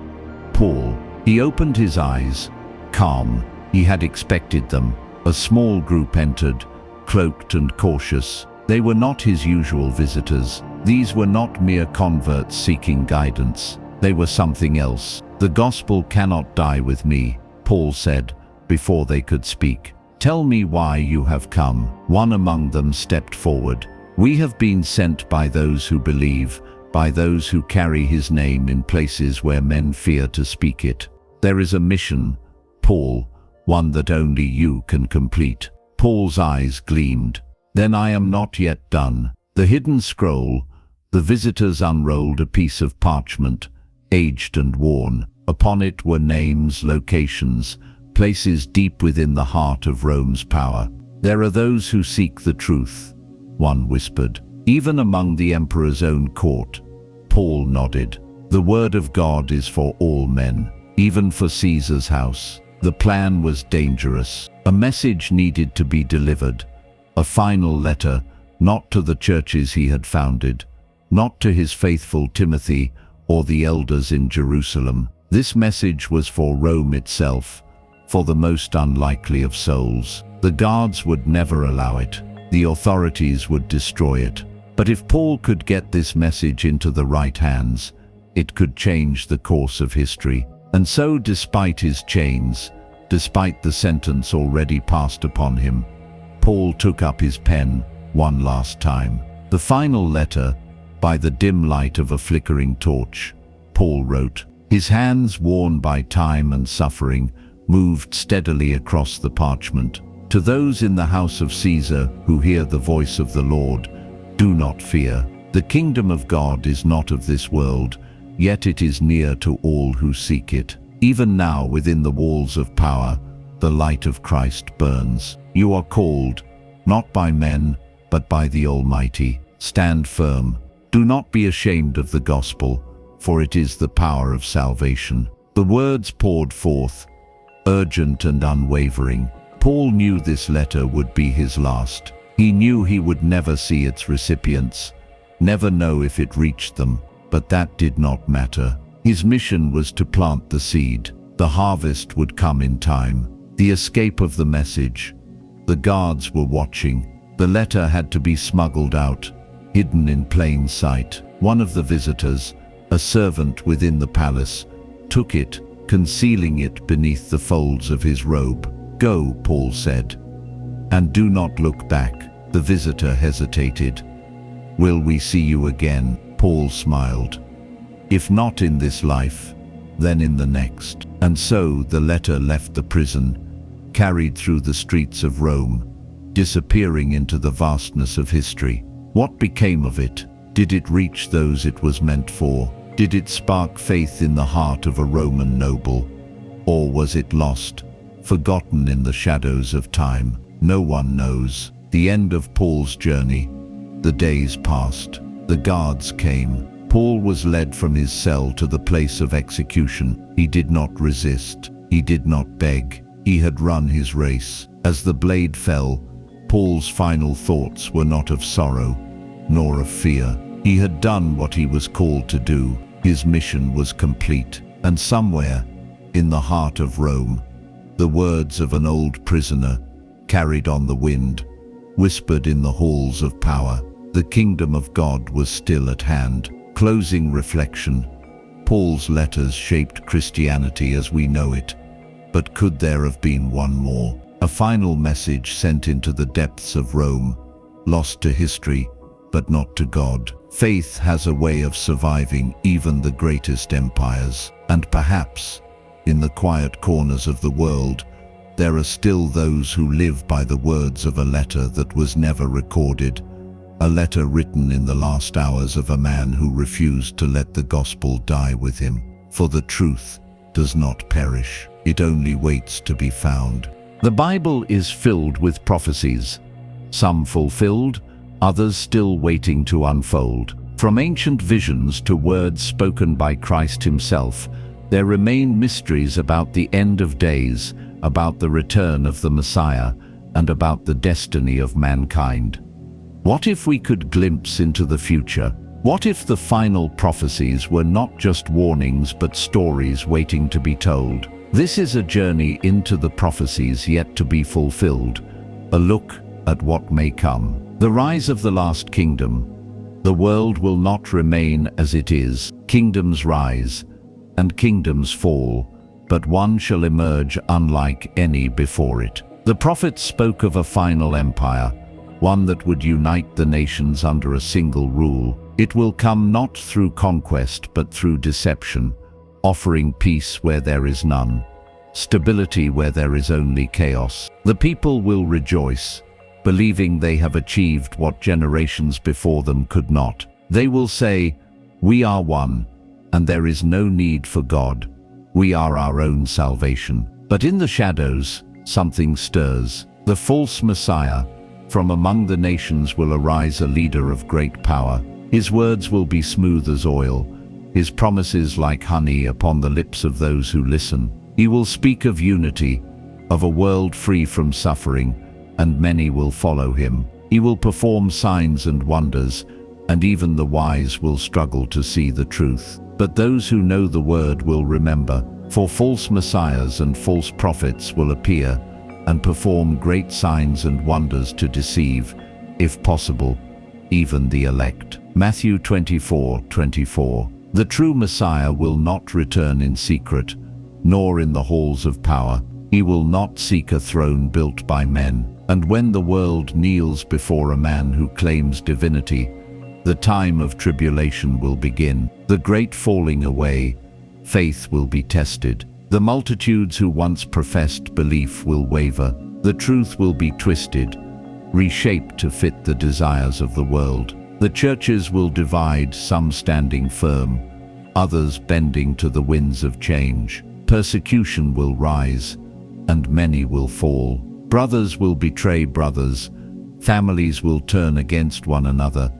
Paul. He opened his eyes, calm. He had expected them. A small group entered, cloaked and cautious. They were not his usual visitors. These were not mere converts seeking guidance. They were something else. "The gospel cannot die with me," Paul said, before they could speak. "Tell me why you have come." One among them stepped forward. "We have been sent by those who believe, by those who carry his name in places where men fear to speak it. There is a mission, Paul, one that only you can complete." Paul's eyes gleamed. "Then I am not yet done." The hidden scroll. The visitors unrolled a piece of parchment, aged and worn. Upon it were names, locations, places deep within the heart of Rome's power. "There are those who seek the truth," one whispered. "Even among the emperor's own court." Paul nodded. "The word of God is for all men, even for Caesar's house." The plan was dangerous. A message needed to be delivered, a final letter, not to the churches he had founded, not to his faithful Timothy or the elders in Jerusalem. This message was for Rome itself, for the most unlikely of souls. The guards would never allow it. The authorities would destroy it. But if Paul could get this message into the right hands, it could change the course of history. And so, despite his chains, despite the sentence already passed upon him, Paul took up his pen one last time. The final letter, by the dim light of a flickering torch, Paul wrote. His hands, worn by time and suffering, moved steadily across the parchment. To those in the house of Caesar who hear the voice of the Lord, do not fear. The kingdom of God is not of this world, yet it is near to all who seek it. Even now within the walls of power, the light of Christ burns. You are called, not by men, but by the Almighty. Stand firm. Do not be ashamed of the gospel, for it is the power of salvation. The words poured forth, urgent and unwavering. Paul knew this letter would be his last. He knew he would never see its recipients, never know if it reached them, but that did not matter. His mission was to plant the seed. The harvest would come in time. The escape of the message. The guards were watching. The letter had to be smuggled out, hidden in plain sight. One of the visitors, a servant within the palace, took it, concealing it beneath the folds of his robe. Go, Paul said, and do not look back. The visitor hesitated. Will we see you again? Paul smiled. If not in this life, then in the next. And so the letter left the prison, carried through the streets of Rome, disappearing into the vastness of history. What became of it? Did it reach those it was meant for? Did it spark faith in the heart of a Roman noble? Or was it lost, forgotten in the shadows of time? No one knows. The end of Paul's journey. The days passed. The guards came. Paul was led from his cell to the place of execution. He did not resist. He did not beg. He had run his race. As the blade fell, Paul's final thoughts were not of sorrow, nor of fear. He had done what he was called to do. His mission was complete. And somewhere, in the heart of Rome, the words of an old prisoner, carried on the wind, whispered in the halls of power. The kingdom of God was still at hand. Closing reflection. Paul's letters shaped Christianity as we know it. But could there have been one more? A final message sent into the depths of Rome, lost to history, but not to God. Faith has a way of surviving even the greatest empires. And perhaps, in the quiet corners of the world, there are still those who live by the words of a letter that was never recorded, a letter written in the last hours of a man who refused to let the gospel die with him. For the truth does not perish, it only waits to be found. The Bible is filled with prophecies, some fulfilled, others still waiting to unfold. From ancient visions to words spoken by Christ himself, there remain mysteries about the end of days, about the return of the Messiah, and about the destiny of mankind. What if we could glimpse into the future? What if the final prophecies were not just warnings but stories waiting to be told? This is a journey into the prophecies yet to be fulfilled, a look at what may come. The rise of the last kingdom. The world will not remain as it is. Kingdoms rise, and kingdoms fall, but one shall emerge unlike any before it. The prophets spoke of a final empire, one that would unite the nations under a single rule. It will come not through conquest but through deception, offering peace where there is none, stability where there is only chaos. The people will rejoice, believing they have achieved what generations before them could not. They will say, "We are one, and there is no need for God. We are our own salvation." But in the shadows, something stirs. The false Messiah, from among the nations will arise a leader of great power. His words will be smooth as oil, his promises like honey upon the lips of those who listen. He will speak of unity, of a world free from suffering, and many will follow him. He will perform signs and wonders, and even the wise will struggle to see the truth. But those who know the word will remember, for false messiahs and false prophets will appear and perform great signs and wonders to deceive, if possible, even the elect. Matthew 24:24. The true Messiah will not return in secret, nor in the halls of power. He will not seek a throne built by men. And when the world kneels before a man who claims divinity, the time of tribulation will begin. The great falling away, faith will be tested. The multitudes who once professed belief will waver. The truth will be twisted, reshaped to fit the desires of the world. The churches will divide, some standing firm, others bending to the winds of change. Persecution will rise, and many will fall. Brothers will betray brothers, families will turn against one another,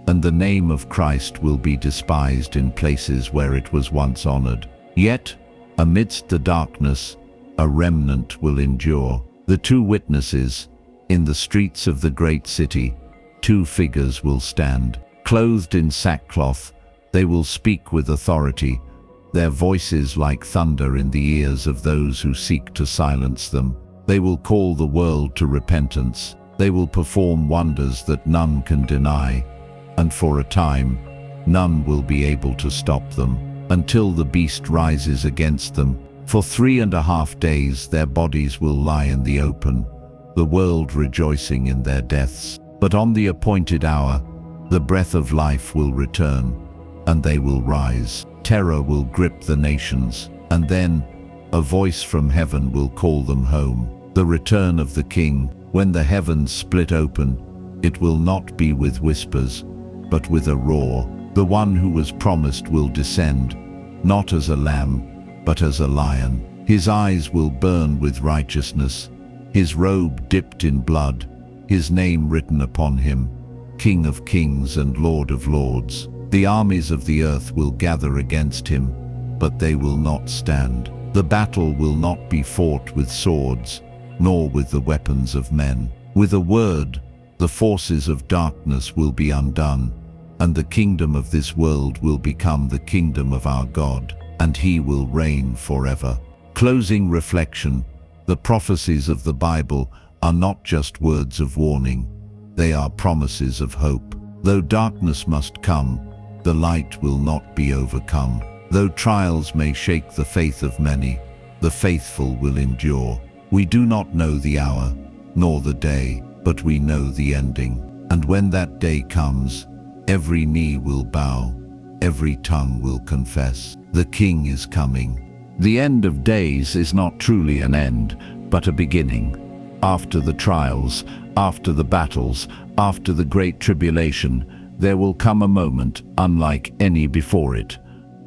and the name of Christ will be despised in places where it was once honored. Yet, amidst the darkness, a remnant will endure. The two witnesses, in the streets of the great city, two figures will stand. Clothed in sackcloth, they will speak with authority, their voices like thunder in the ears of those who seek to silence them. They will call the world to repentance. They will perform wonders that none can deny, and for a time, none will be able to stop them, until the beast rises against them. For 3.5 days their bodies will lie in the open, the world rejoicing in their deaths. But on the appointed hour, the breath of life will return, and they will rise. Terror will grip the nations, and then a voice from heaven will call them home. The return of the King. When the heavens split open, it will not be with whispers, but with a roar. The one who was promised will descend, not as a lamb, but as a lion. His eyes will burn with righteousness, his robe dipped in blood, his name written upon him, King of Kings and Lord of Lords. The armies of the earth will gather against him, but they will not stand. The battle will not be fought with swords, nor with the weapons of men. With a word, the forces of darkness will be undone, and the kingdom of this world will become the kingdom of our God, and he will reign forever. Closing reflection. The prophecies of the Bible are not just words of warning, they are promises of hope. Though darkness must come, the light will not be overcome. Though trials may shake the faith of many, the faithful will endure. We do not know the hour, nor the day, but we know the ending. And when that day comes, every knee will bow, every tongue will confess, the King is coming. The end of days is not truly an end, but a beginning. After the trials, after the battles, after the great tribulation, there will come a moment unlike any before it,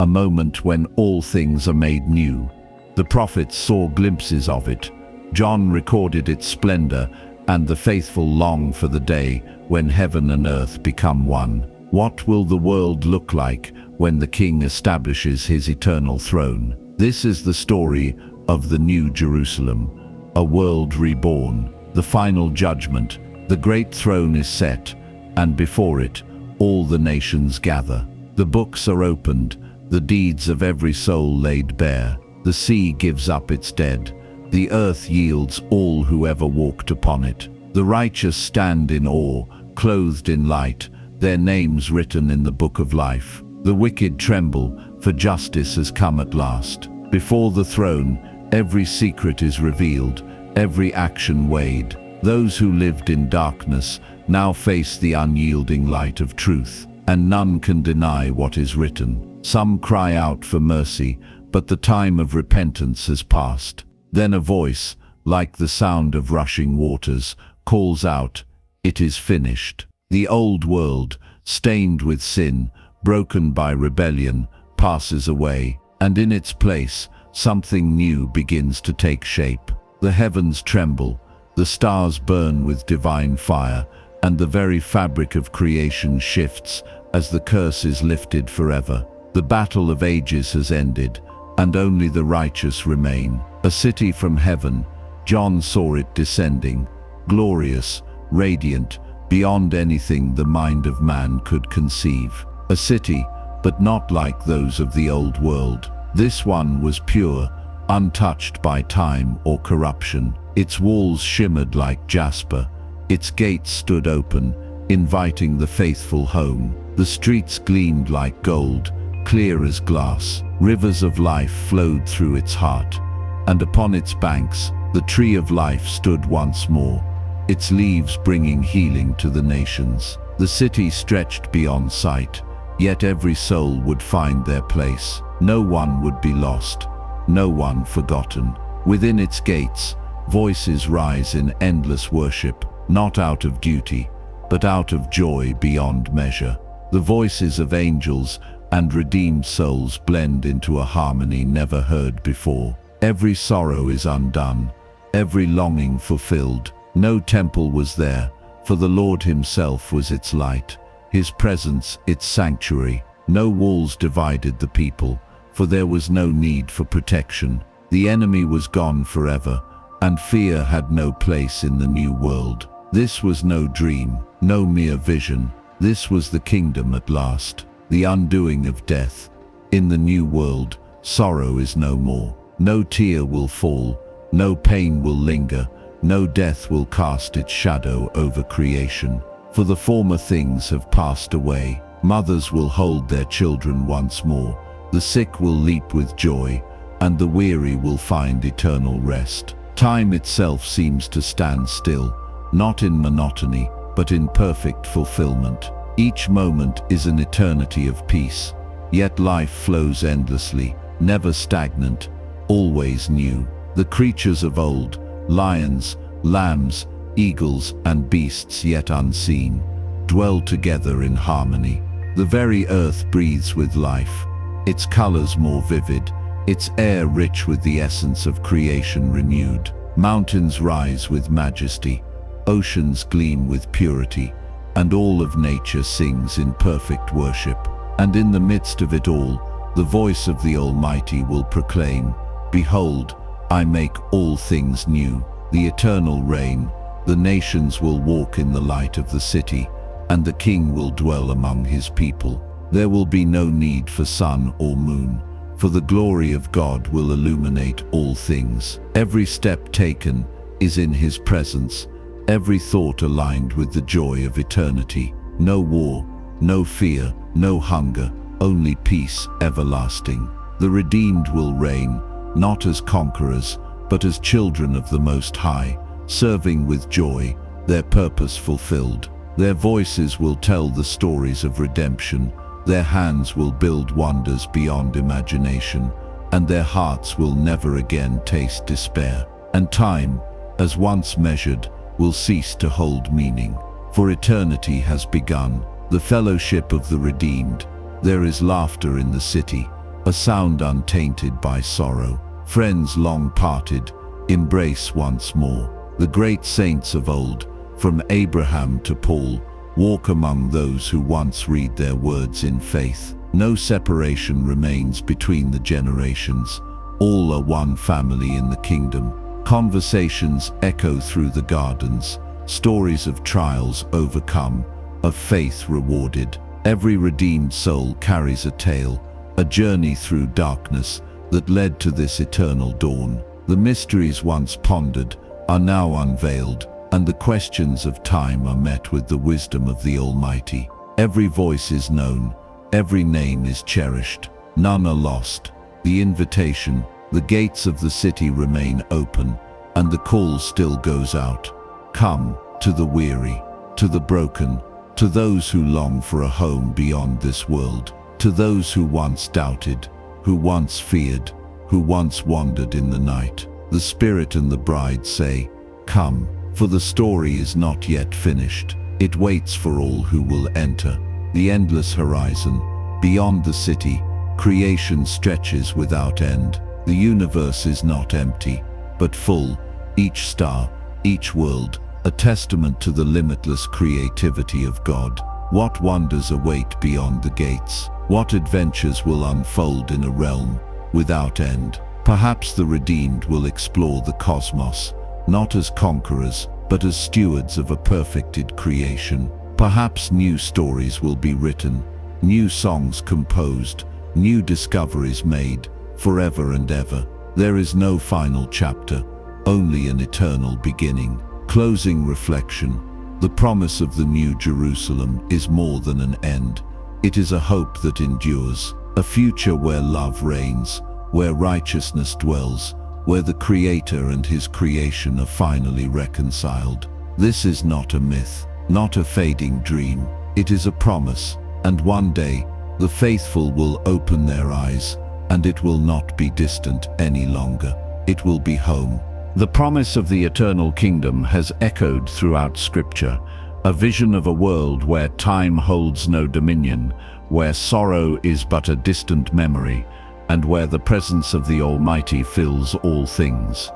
a moment when all things are made new. The prophets saw glimpses of it. John recorded its splendor, and the faithful long for the day when heaven and earth become one. What will the world look like when the King establishes his eternal throne? This is the story of the New Jerusalem, a world reborn, the final judgment. The great throne is set, and before it, all the nations gather. The books are opened, the deeds of every soul laid bare. The sea gives up its dead. The earth yields all who ever walked upon it. The righteous stand in awe, clothed in light, their names written in the book of life. The wicked tremble, for justice has come at last. Before the throne, every secret is revealed, every action weighed. Those who lived in darkness now face the unyielding light of truth, and none can deny what is written. Some cry out for mercy, but the time of repentance has passed. Then a voice, like the sound of rushing waters, calls out, "It is finished." The old world, stained with sin, broken by rebellion, passes away, and in its place, something new begins to take shape. The heavens tremble, the stars burn with divine fire, and the very fabric of creation shifts as the curse is lifted forever. The battle of ages has ended, and only the righteous remain. A city from heaven, John saw it descending, glorious, radiant, beyond anything the mind of man could conceive. A city, but not like those of the old world. This one was pure, untouched by time or corruption. Its walls shimmered like jasper. Its gates stood open, inviting the faithful home. The streets gleamed like gold, clear as glass. Rivers of life flowed through its heart, and upon its banks, the tree of life stood once more, its leaves bringing healing to the nations. The city stretched beyond sight, yet every soul would find their place. No one would be lost, no one forgotten. Within its gates, voices rise in endless worship, not out of duty, but out of joy beyond measure. The voices of angels and redeemed souls blend into a harmony never heard before. Every sorrow is undone, every longing fulfilled. No temple was there, for the Lord himself was its light, his presence its sanctuary. No walls divided the people, for there was no need for protection. The enemy was gone forever, and fear had no place in the new world. This was no dream, no mere vision. This was the kingdom at last, the undoing of death. In the new world, sorrow is no more. No tear will fall, no pain will linger, no death will cast its shadow over creation. For the former things have passed away. Mothers will hold their children once more. The sick will leap with joy, and the weary will find eternal rest. Time itself seems to stand still, not in monotony, but in perfect fulfillment. Each moment is an eternity of peace, yet life flows endlessly, never stagnant, always new. The creatures of old, lions, lambs, eagles, and beasts yet unseen, dwell together in harmony. The very earth breathes with life, its colors more vivid, its air rich with the essence of creation renewed. Mountains rise with majesty, oceans gleam with purity, and all of nature sings in perfect worship. And in the midst of it all, the voice of the Almighty will proclaim, "Behold, I make all things new." The eternal reign, the nations will walk in the light of the city, and the King will dwell among his people. There will be no need for sun or moon, for the glory of God will illuminate all things. Every step taken is in his presence, every thought aligned with the joy of eternity. No war, no fear, no hunger, only peace everlasting. The redeemed will reign, not as conquerors, but as children of the Most High, serving with joy, their purpose fulfilled. Their voices will tell the stories of redemption, their hands will build wonders beyond imagination, and their hearts will never again taste despair. And time, as once measured, will cease to hold meaning, for eternity has begun. The fellowship of the redeemed. There is laughter in the city, a sound untainted by sorrow. Friends long parted, embrace once more. The great saints of old, from Abraham to Paul, walk among those who once read their words in faith. No separation remains between the generations. All are one family in the kingdom. Conversations echo through the gardens, stories of trials overcome, of faith rewarded. Every redeemed soul carries a tale, a journey through darkness that led to this eternal dawn. The mysteries once pondered are now unveiled, and the questions of time are met with the wisdom of the Almighty. Every voice is known, every name is cherished, none are lost. The invitation, the gates of the city remain open, and the call still goes out. Come, to the weary, to the broken, to those who long for a home beyond this world, to those who once doubted, who once feared, who once wandered in the night. The Spirit and the bride say, "Come," for the story is not yet finished. It waits for all who will enter. The endless horizon, beyond the city, creation stretches without end. The universe is not empty, but full, each star, each world, a testament to the limitless creativity of God. What wonders await beyond the gates? What adventures will unfold in a realm without end? Perhaps the redeemed will explore the cosmos, not as conquerors, but as stewards of a perfected creation. Perhaps new stories will be written, new songs composed, new discoveries made, forever and ever. There is no final chapter, only an eternal beginning. Closing reflection. The promise of the New Jerusalem is more than an end. It is a hope that endures, a future where love reigns, where righteousness dwells, where the Creator and His creation are finally reconciled. This is not a myth, not a fading dream. It is a promise, and one day, the faithful will open their eyes, and it will not be distant any longer. It will be home. The promise of the eternal kingdom has echoed throughout Scripture, a vision of a world where time holds no dominion, where sorrow is but a distant memory, and where the presence of the Almighty fills all things.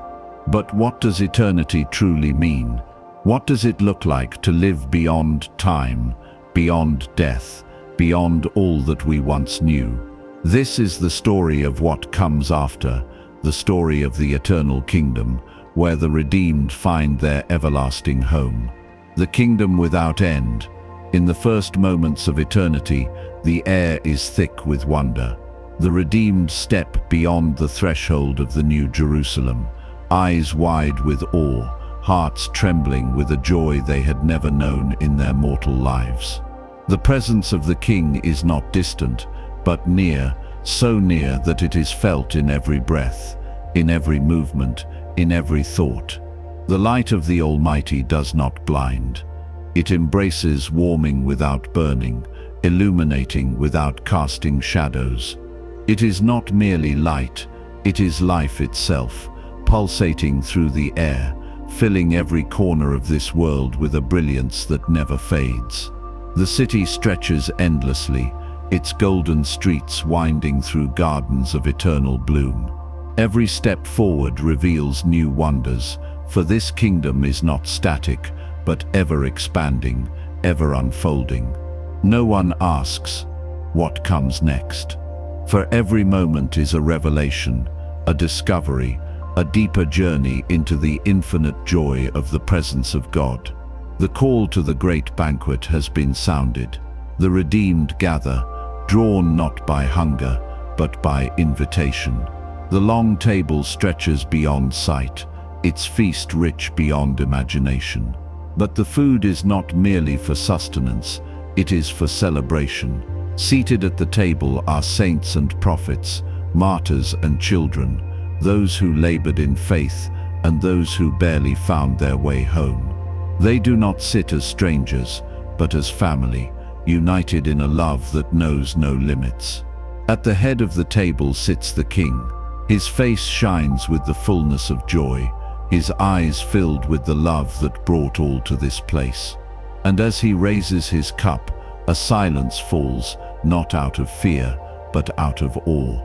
But what does eternity truly mean? What does it look like to live beyond time, beyond death, beyond all that we once knew? This is the story of what comes after, the story of the eternal kingdom, where the redeemed find their everlasting home. The kingdom without end. In the first moments of eternity, the air is thick with wonder. The redeemed step beyond the threshold of the New Jerusalem, eyes wide with awe, hearts trembling with a joy they had never known in their mortal lives. The presence of the King is not distant, but near, so near that it is felt in every breath, in every movement, in every thought. The light of the Almighty does not blind. It embraces, warming without burning, illuminating without casting shadows. It is not merely light, it is life itself, pulsating through the air, filling every corner of this world with a brilliance that never fades. The city stretches endlessly, its golden streets winding through gardens of eternal bloom. Every step forward reveals new wonders, for this kingdom is not static, but ever expanding, ever unfolding. No one asks, what comes next? For every moment is a revelation, a discovery, a deeper journey into the infinite joy of the presence of God. The call to the great banquet has been sounded. The redeemed gather, drawn not by hunger, but by invitation. The long table stretches beyond sight, its feast rich beyond imagination. But the food is not merely for sustenance, it is for celebration. Seated at the table are saints and prophets, martyrs and children, those who labored in faith and those who barely found their way home. They do not sit as strangers, but as family, united in a love that knows no limits. At the head of the table sits the King. His face shines with the fullness of joy, his eyes filled with the love that brought all to this place. And as he raises his cup, a silence falls, not out of fear, but out of awe.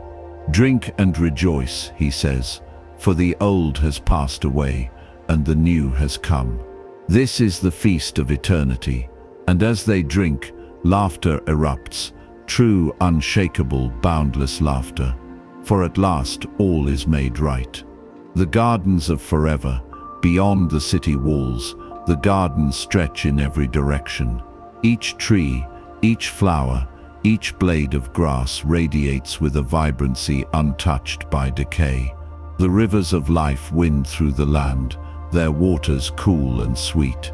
Drink and rejoice, he says, for the old has passed away, and the new has come. This is the feast of eternity, and as they drink, laughter erupts, true, unshakable, boundless laughter. For at last all is made right. The gardens of forever, beyond the city walls, the gardens stretch in every direction. Each tree, each flower, each blade of grass radiates with a vibrancy untouched by decay. The rivers of life wind through the land, their waters cool and sweet.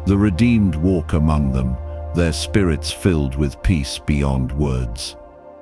The redeemed walk among them, their spirits filled with peace beyond words.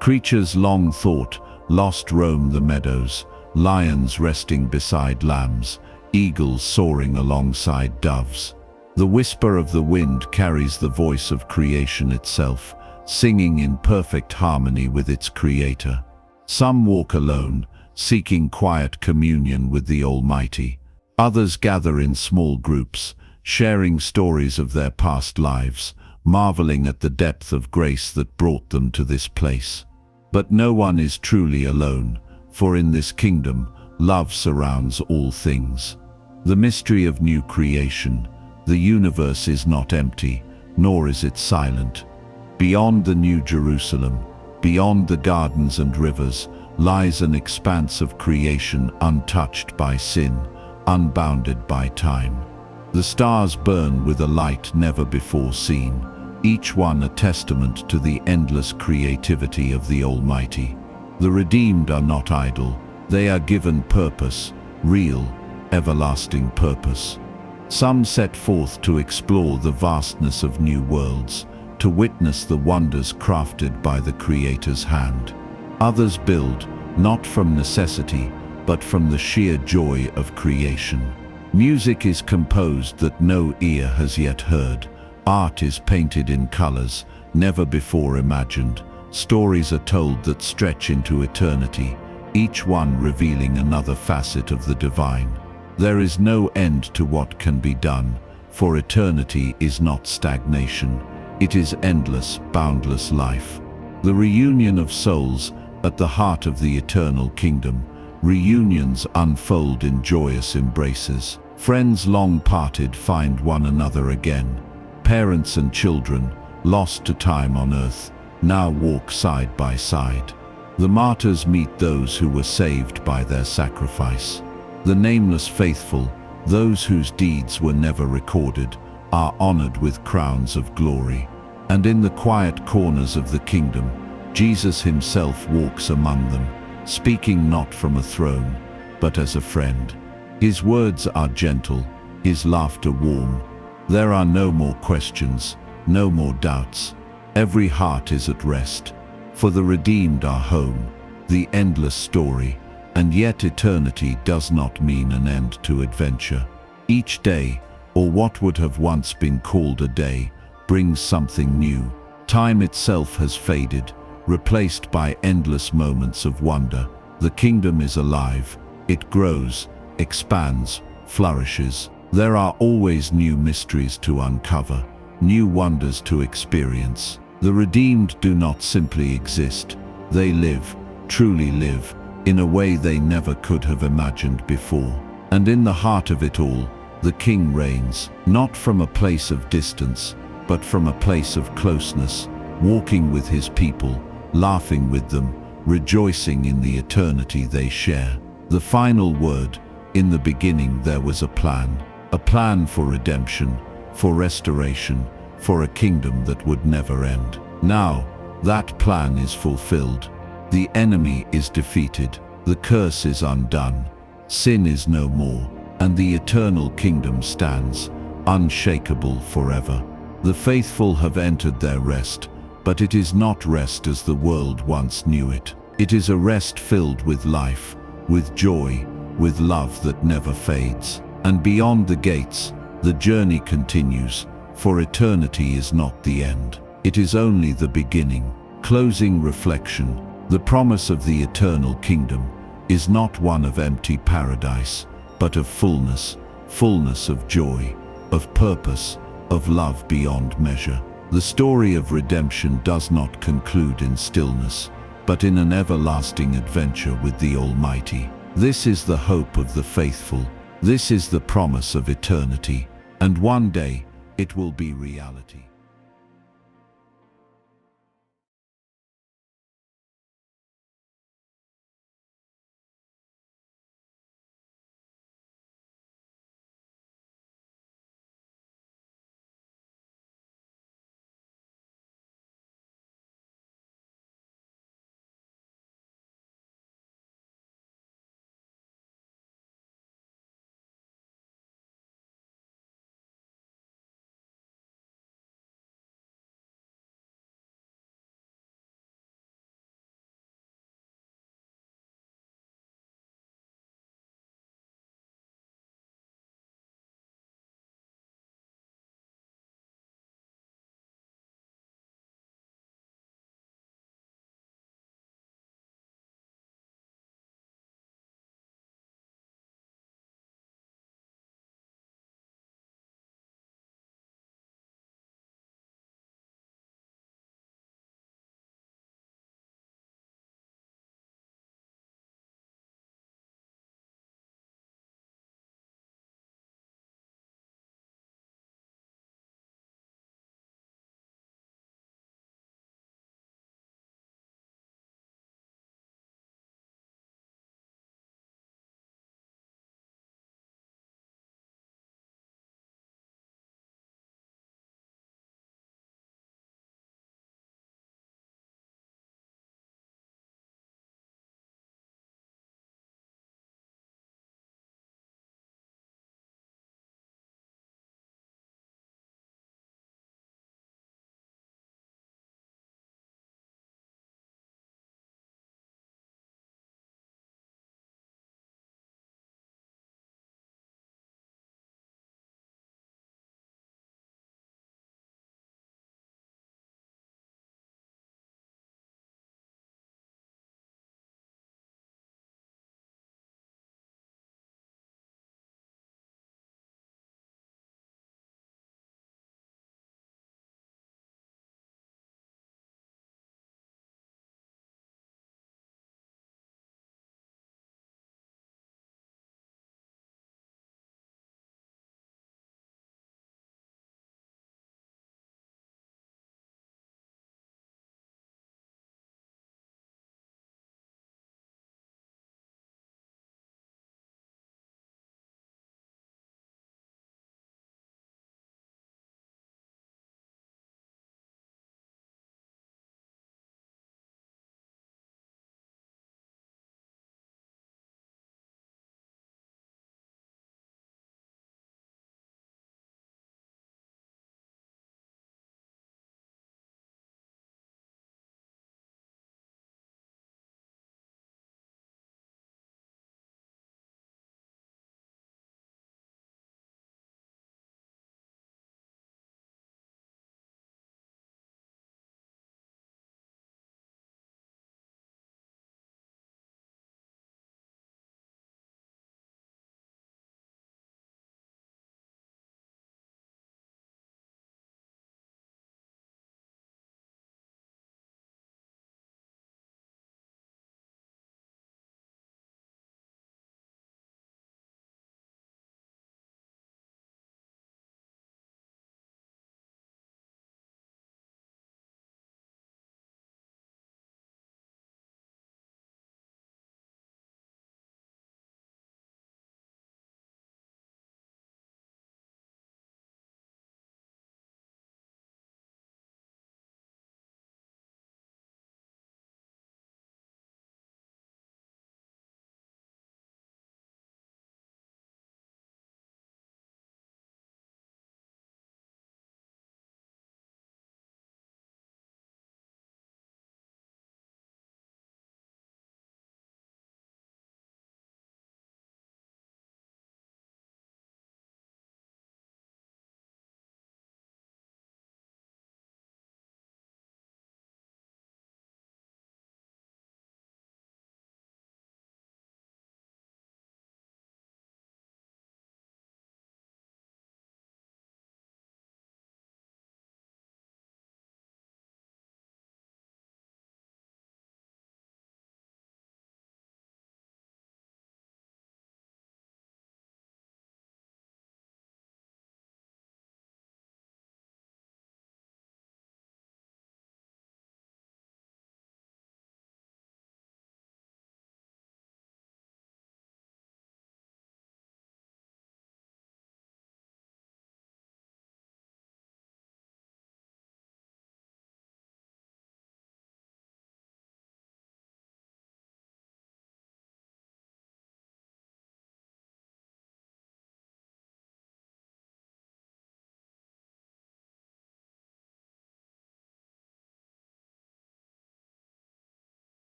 Creatures long thought lost roam the meadows, lions resting beside lambs, eagles soaring alongside doves. The whisper of the wind carries the voice of creation itself, singing in perfect harmony with its creator. Some walk alone, seeking quiet communion with the Almighty. Others gather in small groups, sharing stories of their past lives, marveling at the depth of grace that brought them to this place. But no one is truly alone, for in this kingdom, love surrounds all things. The mystery of new creation, the universe is not empty, nor is it silent. Beyond the New Jerusalem, beyond the gardens and rivers, lies an expanse of creation untouched by sin, unbounded by time. The stars burn with a light never before seen, each one a testament to the endless creativity of the Almighty. The redeemed are not idle, they are given purpose, real, everlasting purpose. Some set forth to explore the vastness of new worlds, to witness the wonders crafted by the Creator's hand. Others build, not from necessity, but from the sheer joy of creation. Music is composed that no ear has yet heard. Art is painted in colors never before imagined. Stories are told that stretch into eternity, each one revealing another facet of the divine. There is no end to what can be done, for eternity is not stagnation. It is endless, boundless life. The reunion of souls at the heart of the eternal kingdom. Reunions unfold in joyous embraces. Friends long parted find one another again. Parents and children, lost to time on earth, now walk side by side. The martyrs meet those who were saved by their sacrifice. The nameless faithful, those whose deeds were never recorded, are honored with crowns of glory. And in the quiet corners of the kingdom, Jesus himself walks among them, speaking not from a throne, but as a friend. His words are gentle, his laughter warm. There are no more questions, no more doubts. Every heart is at rest, for the redeemed are home, the endless story. And yet eternity does not mean an end to adventure. Each day, or what would have once been called a day, brings something new. Time itself has faded, replaced by endless moments of wonder. The kingdom is alive. It grows, expands, flourishes. There are always new mysteries to uncover, new wonders to experience. The redeemed do not simply exist. They live, truly live, in a way they never could have imagined before. And in the heart of it all, the King reigns, not from a place of distance, but from a place of closeness, walking with his people, laughing with them, rejoicing in the eternity they share. The final word, in the beginning there was a plan for redemption, for restoration, for a kingdom that would never end. Now, that plan is fulfilled. The enemy is defeated, the curse is undone, sin is no more, and the eternal kingdom stands, unshakable forever. The faithful have entered their rest, but it is not rest as the world once knew it. It is a rest filled with life, with joy, with love that never fades. And beyond the gates, the journey continues, for eternity is not the end. It is only the beginning. Closing reflection. The promise of the eternal kingdom is not one of empty paradise, but of fullness of joy, of purpose, of love beyond measure. The story of redemption does not conclude in stillness, but in an everlasting adventure with the Almighty. This is the hope of the faithful. This is the promise of eternity. And one day, it will be reality.